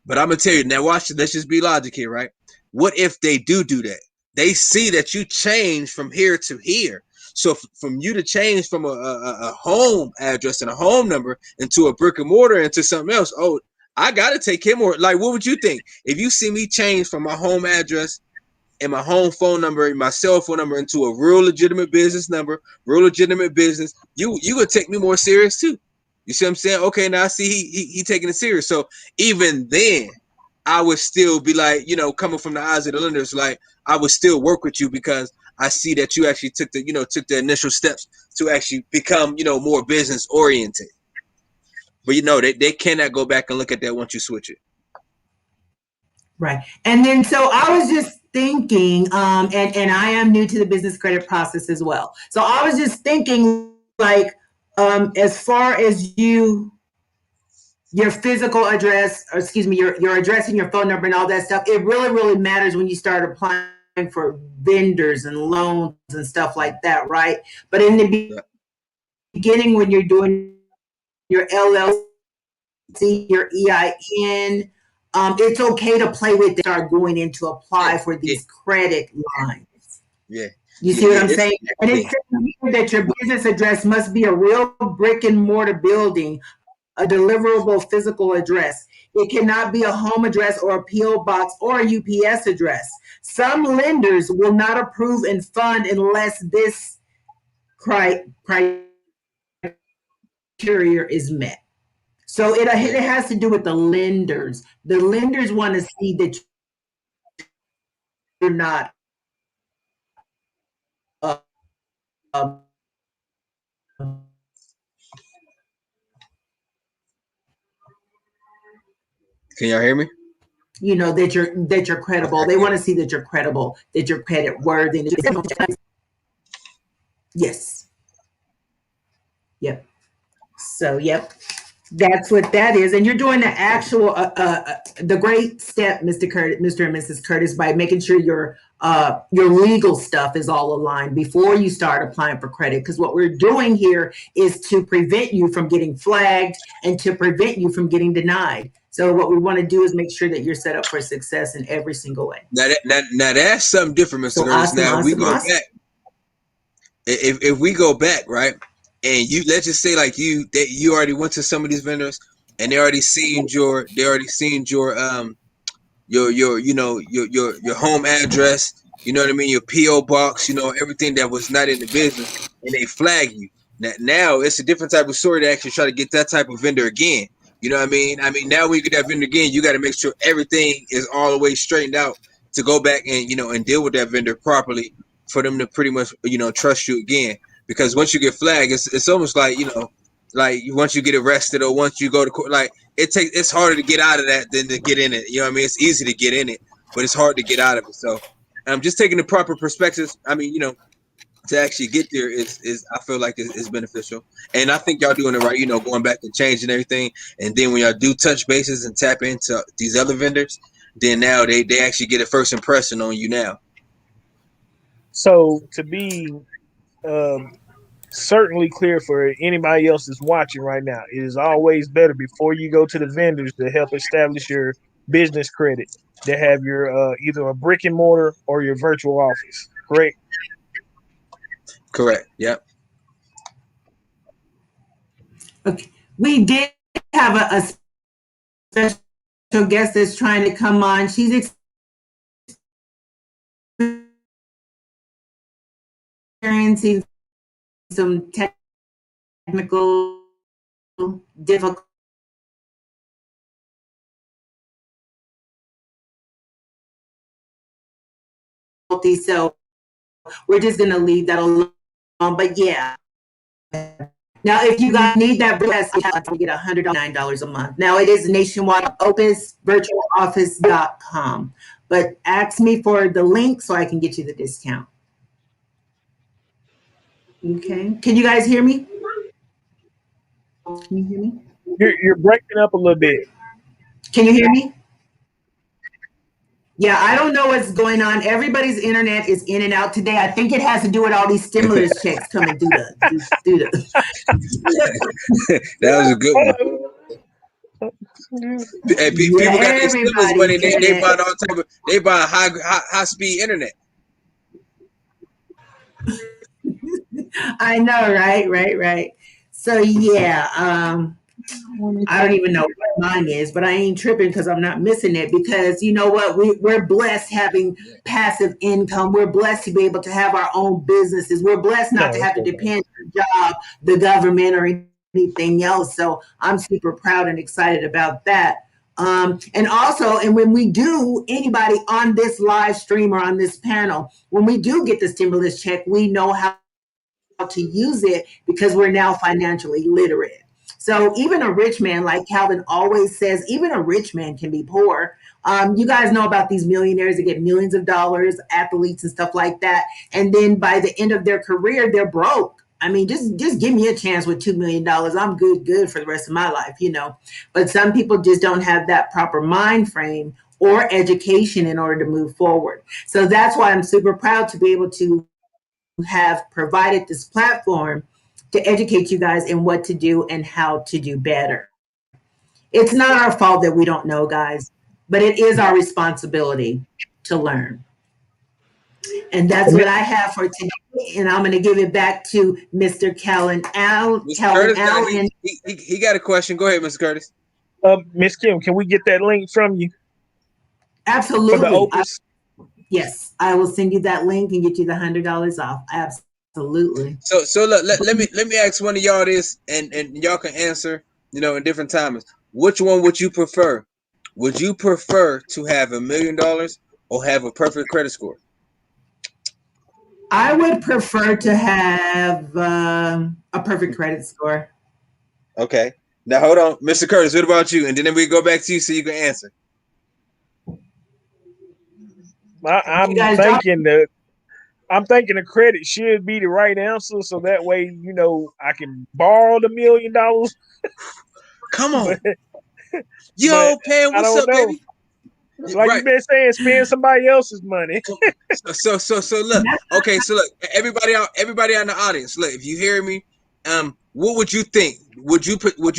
But I'm gonna tell you now. Watch this. Let's just be logic here, right? What if they do that? They see that you change from here to here. So from you to change from a home address and a home number into a brick and mortar into something else. Oh, I gotta take him or like. What would you think if you see me change from my home address and my home phone number and my cell phone number into a real legitimate business number, real legitimate business, you gonna take me more serious too. You see what I'm saying? Okay, now I see he taking it serious. So even then, I would still be like, coming from the eyes of the lenders, like I would still work with you because I see that you actually took the initial steps to actually become, more business oriented. But they cannot go back and look at that once you switch it. Right. And then so I was just thinking, and I am new to the business credit process as well. So I was just thinking like as far as your physical address, or excuse me, your address and your phone number and all that stuff, it really, really matters when you start applying for vendors and loans and stuff like that, right? But in the beginning, when you're doing your LLC, your EIN, it's okay to play with it, start going in to apply for Yeah, these credit lines. yeah, You yeah, see what yeah. I'm saying? And Yeah, it says here that your business address must be a real brick and mortar building, a deliverable physical address. It cannot be a home address or a PO box or a UPS address. Some lenders will not approve and fund unless this criteria is met. So it yeah, has to do with the lenders. The lenders want to see that you're not uh, um, can y'all hear me? that you're credible. Okay, They good. want to see that you're credible, that you're credit worthy. Yes. Yep. So yep. That's what that is, and you're doing the actual, the great step, Mr. and Mrs. Curtis, by making sure your legal stuff is all aligned before you start applying for credit. Because what we're doing here is to prevent you from getting flagged and to prevent you from getting denied. So what we want to do is make sure that you're set up for success in every single way. Now that's something different, Mr. So Curtis. awesome, Now we awesome, go awesome. back. If we go back, right, and you let's just say like you already went to some of these vendors and they already seen your home address, you know what I mean, your PO box, everything that was not in the business, and they flag you. Now it's a different type of story to actually try to get that type of vendor again. You know what I mean? I mean, now when you get that vendor again, you got to make sure everything is all the way straightened out to go back and deal with that vendor properly for them to pretty much trust you again. Because once you get flagged, it's almost like once you get arrested or once you go to court, like it's harder to get out of that than to get in it. You know what I mean? It's easy to get in it, but it's hard to get out of it. So I'm just taking the proper perspectives. I mean, to actually get there is I feel like is beneficial. And I think y'all doing it right, going back and changing everything. And then when y'all do touch bases and tap into these other vendors, then now they actually get a first impression on you now. So to be um, certainly clear for anybody else that's watching right now, it is always better before you go to the vendors to help establish your business credit to have your either a brick and mortar or your virtual office. Correct? Correct. Yep. Okay. We did have a special guest that's trying to come on. She's experiencing some technical difficulties. So we're just going to leave that alone. But yeah. Now, if you guys need that, we get $109 a month. Now, it is nationwide, opusvirtualoffice.com. But ask me for the link so I can get you the discount. Okay. Can you guys hear me? Can you hear me? You're breaking up a little bit. Can you hear me? Yeah, I don't know what's going on. Everybody's internet is in and out today. I think it has to do with all these stimulus checks coming through the. That was a good one. Hey, people got their stimulus money. They buy all type of. They buy high speed internet. I know, right. So yeah, I don't even know what mine is, but I ain't tripping because I'm not missing it. Because you know what, we're blessed having passive income. We're blessed to be able to have our own businesses. We're blessed not to have to depend on the job, the government, or anything else. So I'm super proud and excited about that. And also, and when we do, anybody on this live stream or on this panel, when we do get the stimulus check, we know how to use it because we're now financially literate. So even a rich man, like Calvin always says, even a rich man can be poor. You guys know about these millionaires that get millions of dollars, athletes and stuff like that, and then by the end of their career, they're broke. I mean, just give me a chance with $2 million. I'm good for the rest of my life, you know. But some people just don't have that proper mind frame or education in order to move forward. So that's why I'm super proud to be able to have provided this platform to educate you guys in what to do and how to do better. It's not our fault that we don't know, guys, but it is our responsibility to learn. And that's what I have for today. And I'm going to give it back to Mr. Calvin Allen. He got a question. Go ahead, Mr. Curtis. Miss Kim, can we get that link from you? Absolutely. For the Opus? Yes, I will send you that link and get you the $100 off. Absolutely. So look, let me ask one of y'all this, and y'all can answer, you know, in different times. Which one would you prefer? Would you prefer to have $1 million or have a perfect credit score? I would prefer to have a perfect credit score. Okay. Now hold on, Mr. Curtis. What about you? And then we go back to you so you can answer. I'm thinking the credit should be the right answer, so that way, you know, I can borrow the $1 million. Come on. Yo, Pam, what's up, baby? Like you've been saying, spend somebody else's money. So look. Okay, so look, everybody out in the audience, look, if you hear me, what would you think? Would you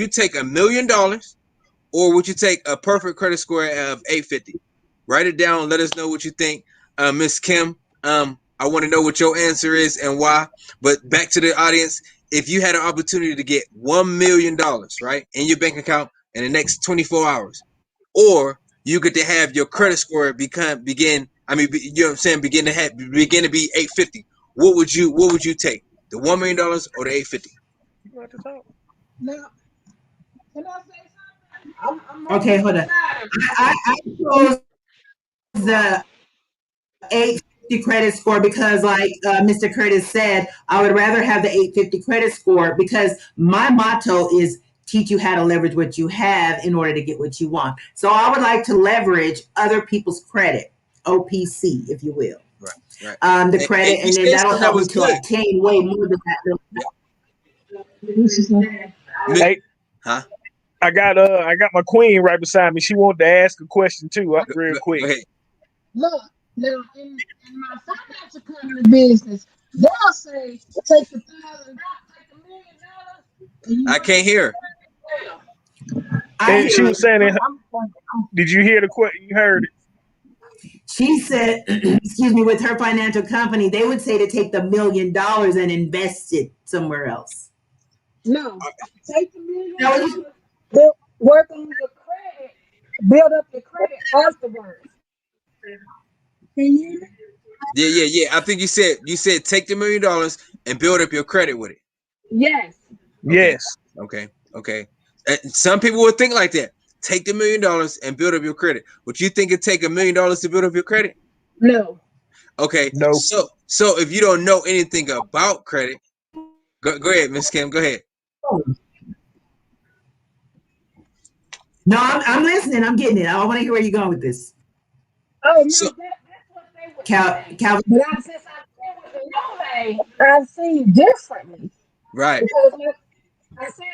take $1 million or would you take a perfect credit score of 850? Write it down. Let us know what you think. Miss Kim, I want to know what your answer is and why. But back to the audience, if you had an opportunity to get $1 million, right, in your bank account in the next 24 hours, or you get to have your credit score begin you know what I'm saying, begin to be 850, what would you take? The $1 million or the 850? Now, can I say something? I'm okay, hold on. I chose the 850 credit score because, like Mr. Curtis said, I would rather have the 850 credit score because my motto is teach you how to leverage what you have in order to get what you want. So I would like to leverage other people's credit, OPC, if you will. Right. The credit, and then that'll help me to obtain way more than that. Hey, huh? I got my queen right beside me. She wanted to ask a question too, real quick. Look, now in my financial company business, they'll say take $1,000, take $1 million. I can't hear. She was saying, did you hear the question? You heard it. She said, excuse me, with her financial company, they would say to take the $1 million and invest it somewhere else. No, take the $1 million, work on your credit, build up your credit afterwards. Can you hear me? Yeah. I think you said take the $1 million and build up your credit with it. Yes. Yes. Okay. Some people would think like that. Take the $1 million and build up your credit. Would you think it'd take $1 million to build up your credit? No. Okay. No. So if you don't know anything about credit, go ahead, Miss Kim. Go ahead. No, I'm listening. I'm getting it. I want to hear where you're going with this. Oh no, So that's what they would say. Calvin. But since I've been with the Nove, I've seen differently right. because I said,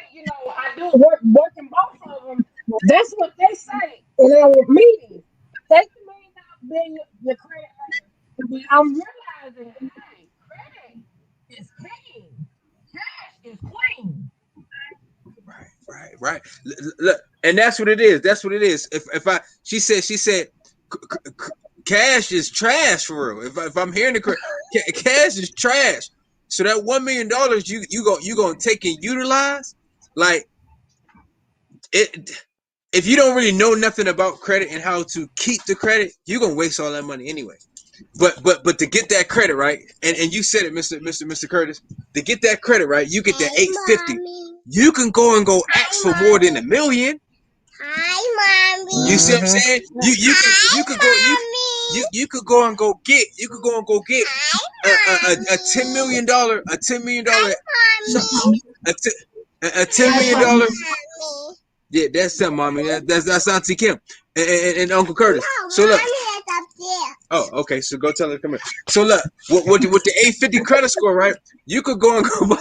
I do work in both of them. That's what they say in our meetings. Take the $1 million, build your credit later. But I'm realizing, hey, credit is king, cash is queen. Right. Look, and that's what it is. That's what it is. She said, cash is trash for real. If I'm hearing the correct, cash is trash. So that $1 million you gonna take and utilize, like it. If you don't really know nothing about credit and how to keep the credit, you're gonna waste all that money anyway. But to get that credit right, and you said it, Mr. Curtis, to get that credit right, you get that 850. You can go and go ask for more than $1 million. Hi, mommy. You see what I'm saying? You could go and go get a $10 million a $10 million. Yeah, that's something, mommy. That's Auntie Kim and Uncle Curtis. So look. Oh, okay. So go tell her to come here. So look, with the 850 credit score, right? You could go and go buy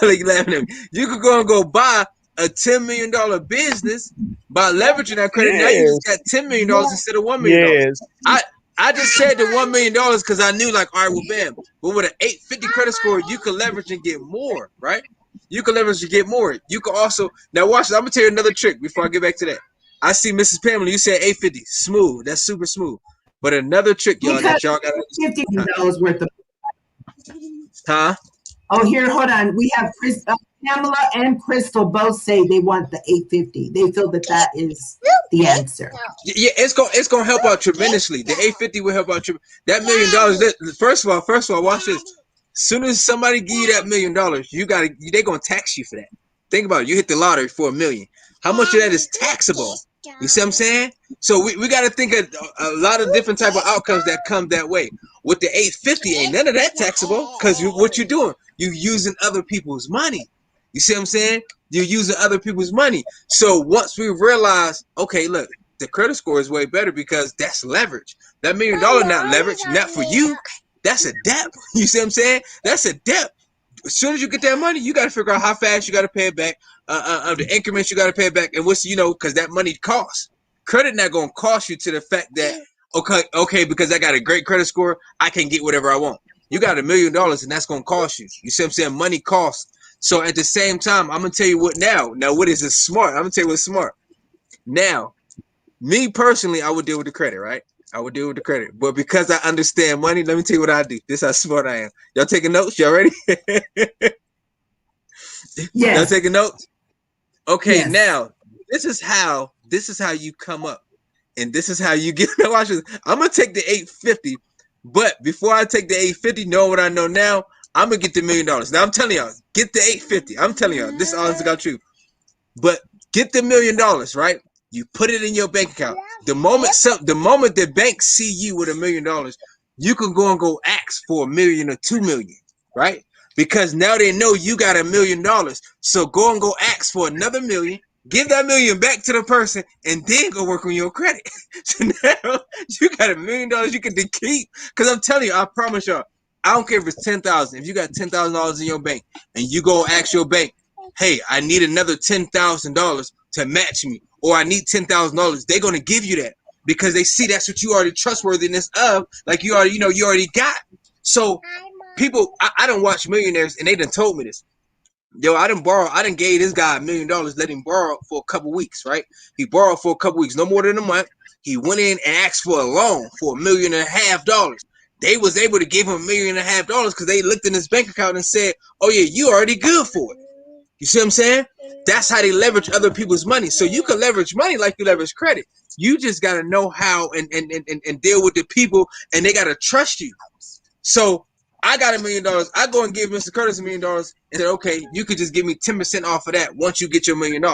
You could go and go buy a $10 million business by leveraging that credit. Yes. Now you just got $10 million instead of $1 million. Yes. I just said the $1 million because I knew, like, all right, well, bam. But with an 850 credit score, you can leverage and get more, right? You can leverage and get more. You can also now watch this. I'm gonna tell you another trick before I get back to that. I see Mrs. Pamela. You said 850, smooth. That's super smooth. But another trick, y'all, that y'all got $50 worth of. Huh? Oh, here, hold on. We have Pamela and Crystal both say they want the 850. They feel that is the answer. Yeah, it's gonna help out tremendously. The 850 will help out. That $1 million. First of all, watch this. Soon as somebody give you that $1 million, they're gonna tax you for that. Think about it. You hit the lottery for $1 million. How much of that is taxable? You see what I'm saying? So we got to think of a lot of different type of outcomes that come that way. With the 850, ain't none of that taxable because what you're doing, you using other people's money. You see what I'm saying? You're using other people's money. So once we realize, okay, look, the credit score is way better because that's leverage. That $1 million not leverage, not for you. That's a debt. You see what I'm saying? That's a debt. As soon as you get that money, you got to figure out how fast you got to pay it back, the increments you got to pay it back, and what's because that money costs. Credit not gonna cost you to the fact that okay, because I got a great credit score, I can get whatever I want. You got $1 million, and that's gonna cost you. You see what I'm saying? Money costs. So at the same time, I'm gonna tell you what now. Now, what is smart? I'm gonna tell you what's smart. Now, me personally, I would deal with the credit, right? I would deal with the credit, but because I understand money, let me tell you what I do. This is how smart I am. Y'all taking notes? Y'all ready? Yes. Y'all taking notes? Okay, yes. Now this is how you come up, and this is how you get. Watch this. I'm gonna take the 850, but before I take the 850, know what I know now. I'm gonna get the $1 million. Now I'm telling y'all, get the 850. I'm telling y'all, this is honest to God truth. But get the $1 million, right? You put it in your bank account. The moment the bank see you with $1 million, you can go ask for $1 million or $2 million, right? Because now they know you got $1 million. So go ask for another $1 million, give that $1 million back to the person, and then go work on your credit. So now you got $1 million you can keep. Because I'm telling you, I promise y'all, I don't care if it's $10,000. If you got $10,000 in your bank and you go ask your bank, hey, I need another $10,000 to match me, or I need $10,000, they're gonna give you that because they see that's what you already trustworthiness of, like you already got. So people, I done watch millionaires and they done told me this. Yo, I done gave this guy $1 million, let him borrow for a couple weeks, right? He borrowed for a couple weeks, no more than a month. He went in and asked for a loan for $1.5 million. They was able to give him $1.5 million because they looked in his bank account and said, oh yeah, you already good for it. You see what I'm saying? That's how they leverage other people's money. So you can leverage money like you leverage credit. You just got to know how and deal with the people, and they got to trust you. So I got $1 million. I go and give Mr. Curtis $1 million and said, okay, you could just give me 10% off of that once you get your $1 million.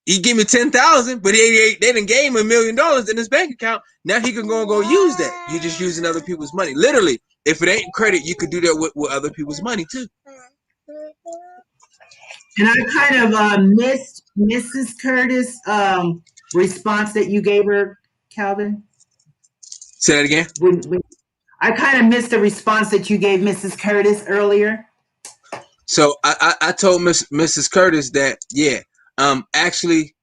He give me 10,000, but they didn't gave him $1 million in his bank account. Now he can go use that. You're just using other people's money. Literally, if it ain't credit, you could do that with other people's money too. And I kind of missed Mrs. Curtis' response that you gave her, Calvin. Say that again. I kind of missed the response that you gave Mrs. Curtis earlier. So I told Mrs. Curtis that actually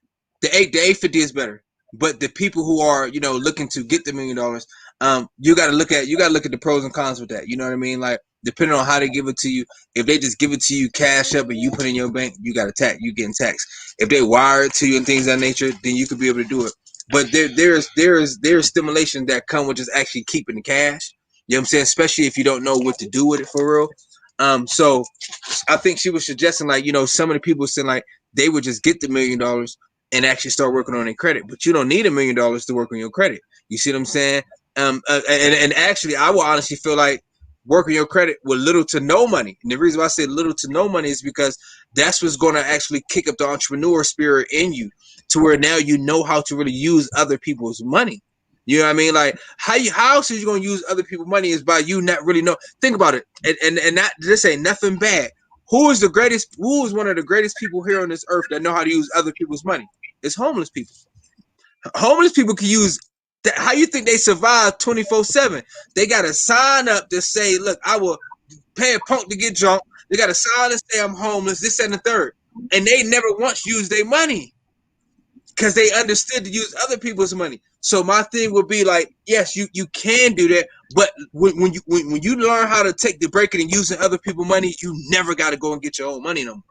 the 850 is better, but the people who are looking to get the $1 million, you got to look at the pros and cons with that. You know what I mean? Like depending on how they give it to you, if they just give it to you cash up and you put it in your bank, you got you getting taxed. If they wire it to you and things of that nature, then you could be able to do it. But there's stimulation that come with just actually keeping the cash. You know what I'm saying? Especially if you don't know what to do with it for real. So I think she was suggesting some of the people saying like they would just get the $1 million and actually start working on their credit, but you don't need $1 million to work on your credit. You see what I'm saying? And actually, I will honestly feel like working your credit with little to no money. And the reason why I say little to no money is because that's what's going to actually kick up the entrepreneur spirit in you to where now you know how to really use other people's money. You know what I mean? Like how else are you going to use other people's money is by you not really know. Think about it. And not, this ain't nothing bad. Who is one of the greatest people here on this earth that know how to use other people's money? It's homeless people. Homeless people can use that. How you think they survive 24/7? They got to sign up to say, look, I will pay a punk to get drunk. They got to sign and say I'm homeless, this and the third. And they never once used their money because they understood to use other people's money. So my thing would be like, yes, you can do that, but when you learn how to take the break and using other people's money, you never got to go and get your own money no more.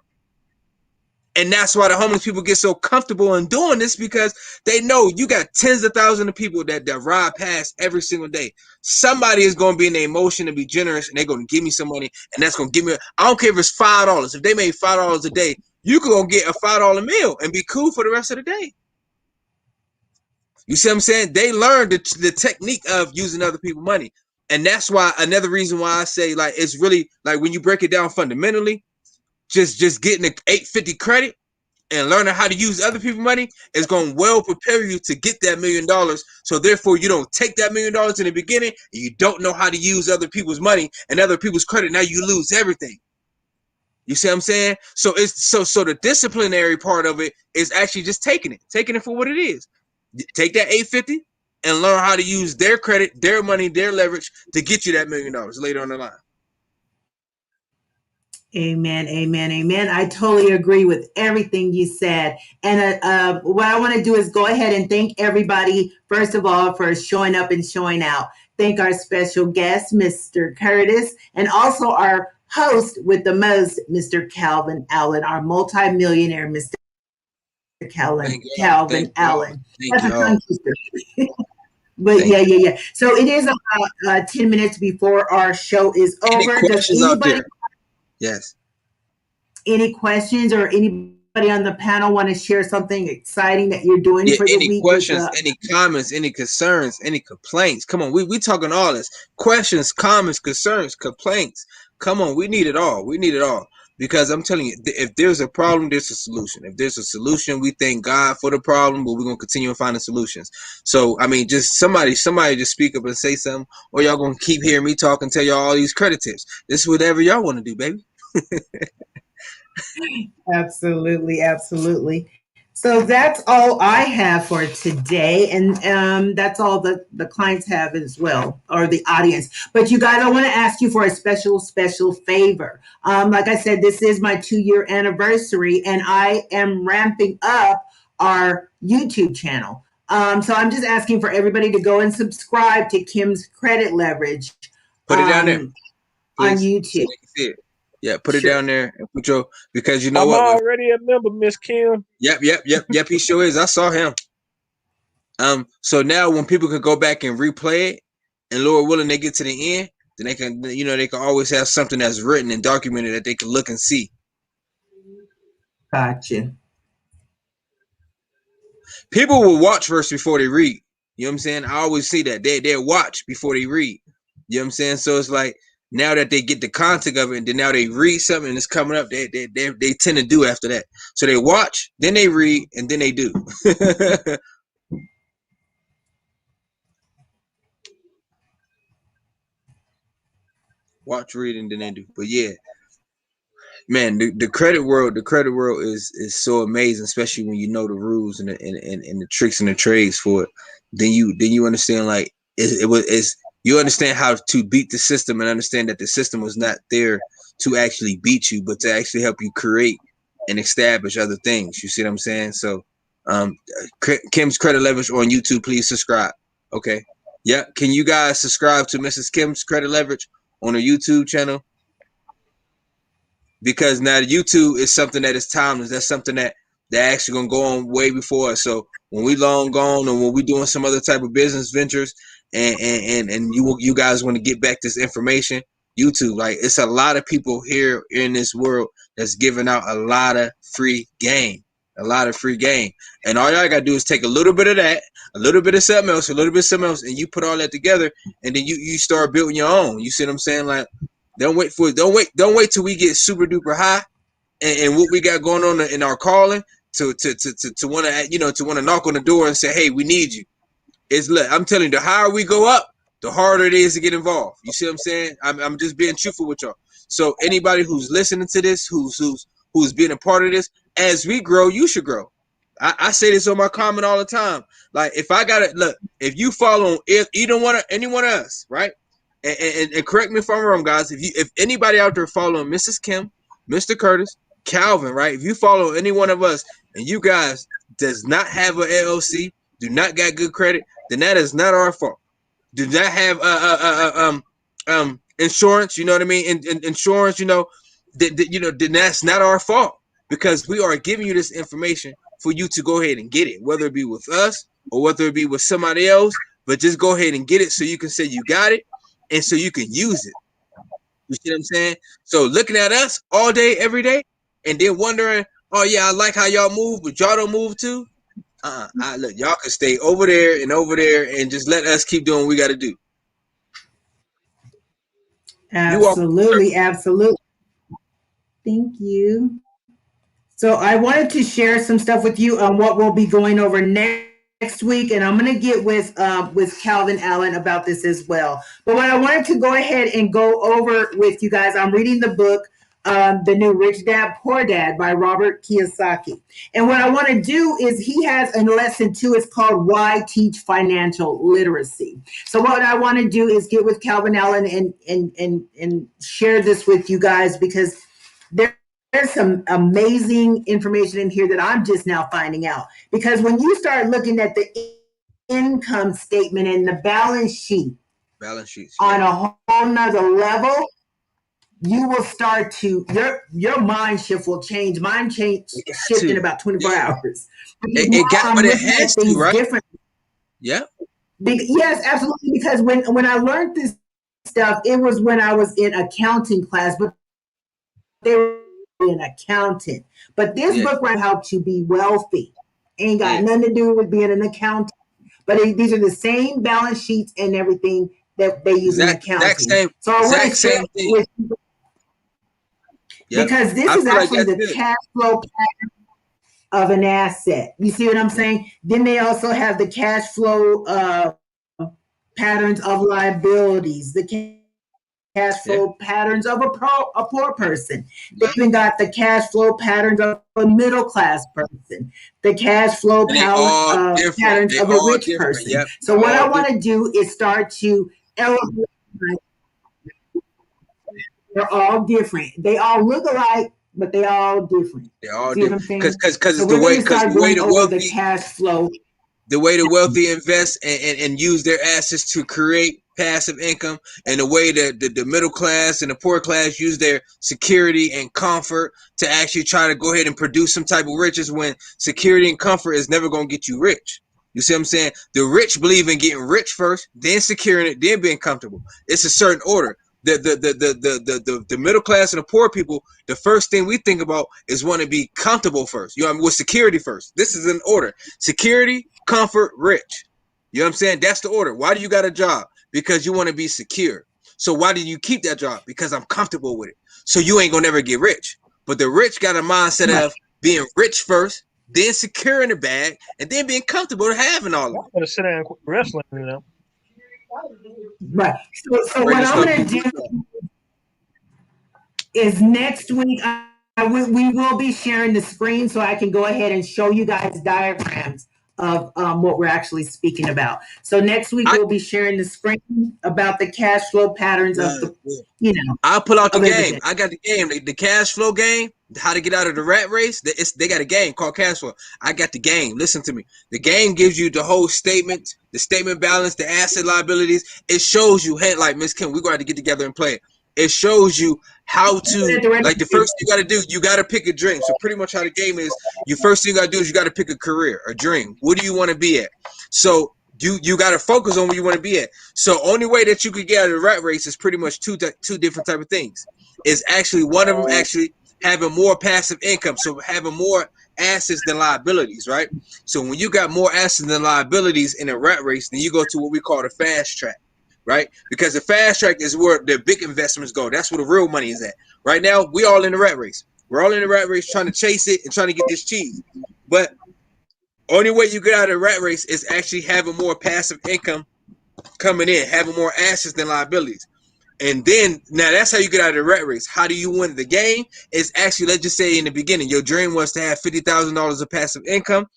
And that's why the homeless people get so comfortable in doing this, because they know you got tens of thousands of people that ride past every single day. Somebody is going to be in their emotion to be generous, and they're going to give me some money, and that's going to give me. I don't care if it's $5. If they made $5 a day, you could go get a $5 meal and be cool for the rest of the day. You see what I'm saying? They learned the technique of using other people's money, and that's why another reason why I say like it's really like when you break it down fundamentally, just getting an 850 credit and learning how to use other people's money is going to well prepare you to get that $1 million. So therefore, you don't take that $1 million in the beginning and you don't know how to use other people's money and other people's credit. Now you lose everything. You see what I'm saying? So it's so the disciplinary part of it is actually just taking it for what it is. Take that 850 and learn how to use their credit, their money, their leverage to get you that $1 million later on the line. Amen, amen, amen. I totally agree with everything you said. And what I want to do is go ahead and thank everybody, first of all, for showing up and showing out. Thank our special guest, Mr. Curtis, and also our host with the most, Mr. Calvin Allen, our multimillionaire, Mr. Calvin Allen. That's a tongue twister. But yeah. So it is about 10 minutes before our show is over. Does anybody? Yes. Any questions, or anybody on the panel want to share something exciting that you're doing for the week? Any questions, any comments, any concerns, any complaints? Come on, we talking all this. Questions, comments, concerns, complaints. Come on, we need it all. We need it all. Because I'm telling you, if there's a problem, there's a solution. If there's a solution, we thank God for the problem, but we're going to continue finding solutions. So, I mean, just somebody just speak up and say something, or y'all going to keep hearing me talk and tell y'all all these credit tips. This is whatever y'all want to do, baby. Absolutely. So that's all I have for today, and that's all the clients have as well, or the audience. But you guys, I want to ask you for a special favor. Like I said, this is my 2-year anniversary, and I am ramping up our YouTube channel. So I'm just asking for everybody to go and subscribe to Kim's Credit Leverage. Put it down there on YouTube. So they can see it. Yeah, put it down there and put your, because you know what? I'm already a member, Miss Kim. Yep. He sure is. I saw him. So now when people can go back and replay it, and Lord willing, they get to the end, then they can, they can always have something that's written and documented that they can look and see. Gotcha. People will watch first before they read. You know what I'm saying? I always see that they'll watch before they read. You know what I'm saying? So it's like now that they get the content of it, and then now they read something and it's coming up, they tend to do after that. So they watch, then they read, and then they do. Watch, read, and then they do. But yeah, man, the credit world is so amazing, especially when you know the rules and the tricks and the trades for it. Then you understand, like, it's you understand how to beat the system, and understand that the system was not there to actually beat you, but to actually help you create and establish other things. You see what I'm saying? So um Kim's Credit Leverage on YouTube. Please subscribe. Okay. Yeah, can you guys subscribe to Mrs. Kim's Credit Leverage on her YouTube channel? Because now YouTube is something that is timeless. That's something that actually gonna go on way before us. So when we long gone, or when we doing some other type of business ventures, and you guys want to get back this information, YouTube, like, it's a lot of people here in this world that's giving out a lot of free game, and all y'all gotta do is take a little bit of that, a little bit of something else, a little bit of something else, and you put all that together, and then you start building your own. You see what I'm saying? Like, don't wait till we get super duper high, and what we got going on in our calling to want to knock on the door and say, hey, we need you. I'm telling you, the higher we go up, the harder it is to get involved. You see what I'm saying? I'm just being truthful with y'all. So anybody who's listening to this, who's being a part of this, as we grow, you should grow. I say this on my comment all the time. Like, if I got to look, if you follow any one of us, right? And correct me if I'm wrong, guys. If anybody out there following Mrs. Kim, Mr. Curtis, Calvin, right? If you follow any one of us, and you guys does not have an LLC, do not got good credit, then that is not our fault. Do not have insurance, you know what I mean? Insurance, then that's not our fault, because we are giving you this information for you to go ahead and get it, whether it be with us or whether it be with somebody else. But just go ahead and get it so you can say you got it, and so you can use it. You see what I'm saying? So looking at us all day, every day, and then wondering, oh yeah, I like how y'all move, but y'all don't move too. Look, y'all can stay over there and just let us keep doing what we got to do. Absolutely, absolutely. Thank you. So I wanted to share some stuff with you on what we'll be going over next week, and I'm going to get with Calvin Allen about this as well. But what I wanted to go ahead and go over with you guys, I'm reading the book, The New Rich Dad, Poor Dad by Robert Kiyosaki. And what I want to do is, he has a lesson too. It's called Why Teach Financial Literacy. So what I want to do is get with Calvin Allen and share this with you guys, because there's some amazing information in here that I'm just now finding out. Because when you start looking at the income statement and the balance sheets, on a whole nother level, you will start to, your mind shift will change. Mine shift in about 24 hours. But it has to, right? Differently. Yeah. Yes, absolutely. Because when I learned this stuff, it was when I was in accounting class, but they were an accountant. But this book right how to be wealthy ain't got nothing to do with being an accountant. But these are the same balance sheets and everything that they use in accounting. So I want to share with you, because this is actually the cash flow pattern of an asset. You see what I'm saying? Then they also have the cash flow patterns of liabilities, the cash flow patterns of a poor person. They even got the cash flow patterns of a middle class person, the cash flow patterns of a rich person. Yep. So what I want to do is start to elevate. They're all different. They all look alike, but they all different. They're all different. Because it's the way the cash flow. The way the wealthy invest and use their assets to create passive income, and the way that the middle class and the poor class use their security and comfort to actually try to go ahead and produce some type of riches, when security and comfort is never going to get you rich. You see what I'm saying? The rich believe in getting rich first, then securing it, then being comfortable. It's a certain order. The middle class and the poor people, the first thing we think about is want to be comfortable first. You know what I mean? With security first. This is an order. Security, comfort, rich. You know what I'm saying? That's the order. Why do you got a job? Because you want to be secure. So why do you keep that job? Because I'm comfortable with it. So you ain't gonna never get rich. But the rich got a mindset of being rich first, then securing the bag, and then being comfortable having all of it. I'm gonna sit down and quit wrestling, you know. Right. So Ready what to I'm start going to do is next week we will be sharing the screen so I can go ahead and show you guys diagrams of what we're actually speaking about. So next week we'll be sharing the screen about the cash flow patterns of the, I'll pull out the game. everything. I got the game, the cash flow game, how to get out of the rat race. They got a game called cash flow. I got the game. Listen to me. The game gives you the whole statement, the statement balance, the asset liabilities. It shows you, hey, like Miss Kim, we're going to get together and play it. It shows you how to, like the first thing you got to do, you got to pick a dream. So pretty much how the game is, your first thing you got to do is you got to pick a career, a dream. What do you want to be at? So you got to focus on where you want to be at. So only way that you could get out of the rat race is pretty much two different type of things. Is actually one of them actually having more passive income, so having more assets than liabilities, right? So when you got more assets than liabilities in a rat race, then you go to what we call the fast track, right? Because the fast track is where the big investments go. That's where the real money is at. Right now, we all in the rat race. We're all in the rat race trying to chase it and trying to get this cheese. But only way you get out of the rat race is actually having more passive income coming in, having more assets than liabilities. And then now that's how you get out of the rat race. How do you win the game? Is actually, let's just say in the beginning, your dream was to have $50,000 of passive income,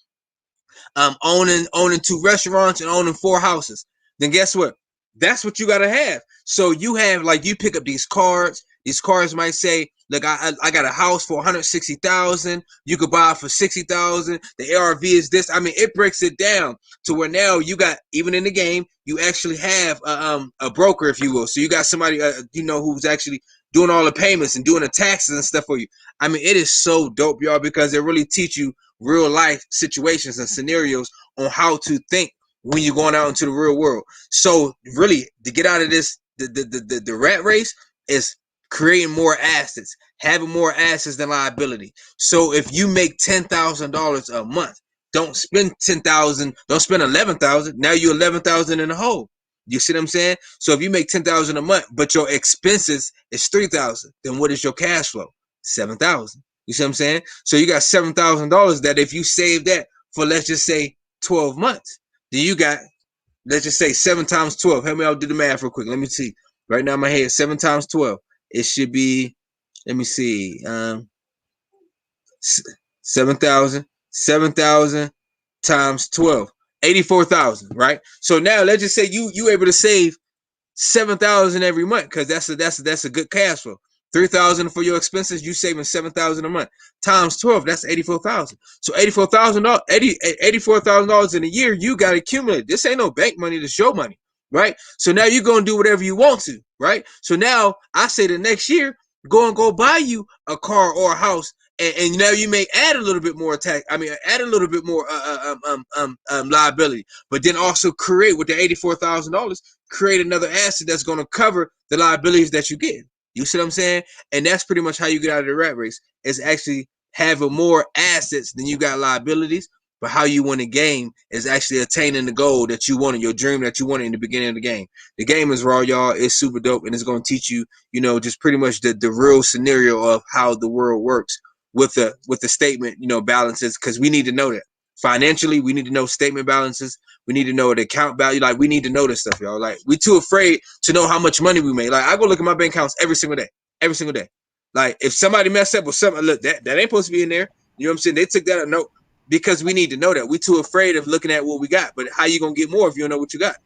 owning 2 restaurants and owning 4 houses. Then guess what? That's what you gotta have. So you have, like, you pick up these cards. These cards might say, look, I got a house for 160,000. You could buy it for 60,000. The ARV is this. I mean, it breaks it down to where now you got, even in the game, you actually have a broker, if you will. So you got somebody who's actually doing all the payments and doing the taxes and stuff for you. I mean, it is so dope, y'all, because they really teach you real life situations and scenarios on how to think when you're going out into the real world. So really, to get out of this, the rat race is creating more assets, having more assets than liability. So if you make $10,000 a month, don't spend 10,000, don't spend 11,000. Now you're 11,000 in the hole. You see what I'm saying? So if you make 10,000 a month, but your expenses is 3,000, then what is your cash flow? 7,000. You see what I'm saying? So you got $7,000 that if you save that for, let's just say, 12 months, then you got, let's just say 7 times 12. Help me out, do the math real quick. Let me see. Right now in my head, 7 times 12. It should be, let me see, 7,000 times 12, 84,000, right? So now let's just say you able to save 7,000 every month, because that's a good cash flow. 3,000 for your expenses, you saving 7,000 a month times 12. That's 84,000. So $84,000 in a year you got to accumulate. This ain't no bank money. This your money, right? So now you're gonna do whatever you want to, right? So now I say the next year, go buy you a car or a house, and now you may add a little bit more tax. I mean, add a little bit more liability, but then also create with the $84,000. Create another asset that's going to cover the liabilities that you get. You see what I'm saying? And that's pretty much how you get out of the rat race, is actually having more assets than you got liabilities. But how you win a game is actually attaining the goal that you wanted, your dream that you wanted in the beginning of the game. The game is raw, y'all. It's super dope, and it's going to teach you, just pretty much the real scenario of how the world works with the statement, balances, because we need to know that. Financially, we need to know statement balances. We need to know the account value. Like, we need to know this stuff, y'all. Like, we too afraid to know how much money we make. Like, I go look at my bank accounts every single day. Like, if somebody messed up with something, look, that ain't supposed to be in there. You know what I'm saying? They took that a note, because we need to know that. We too afraid of looking at what we got. But how you gonna get more if you don't know what you got?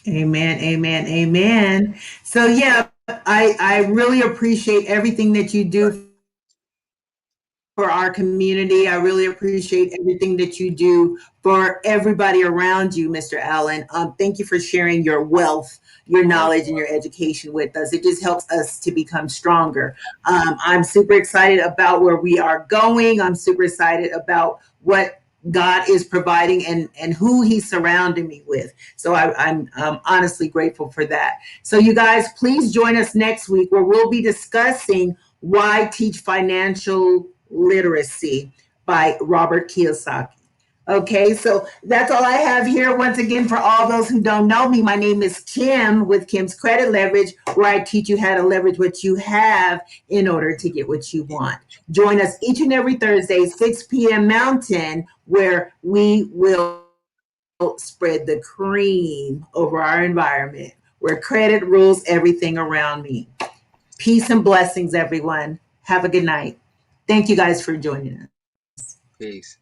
Amen, amen, amen. So yeah, I really appreciate everything that you do for our community. I really appreciate everything that you do for everybody around you, Mr. Allen. Thank you for sharing your wealth, your knowledge, and your education with us. It just helps us to become stronger. I'm super excited about where we are going. I'm super excited about what God is providing and who He's surrounding me with. So I'm honestly grateful for that. So you guys, please join us next week, where we'll be discussing Why Teach Financial Literacy by Robert Kiyosaki. Okay, so that's all I have here. Once again, for all those who don't know me, my name is Kim with Kim's Credit Leverage, where I teach you how to leverage what you have in order to get what you want. Join us each and every Thursday, 6 p.m. Mountain, where we will spread the cream over our environment, where credit rules everything around me. Peace and blessings, everyone. Have a good night. Thank you guys for joining us. Peace.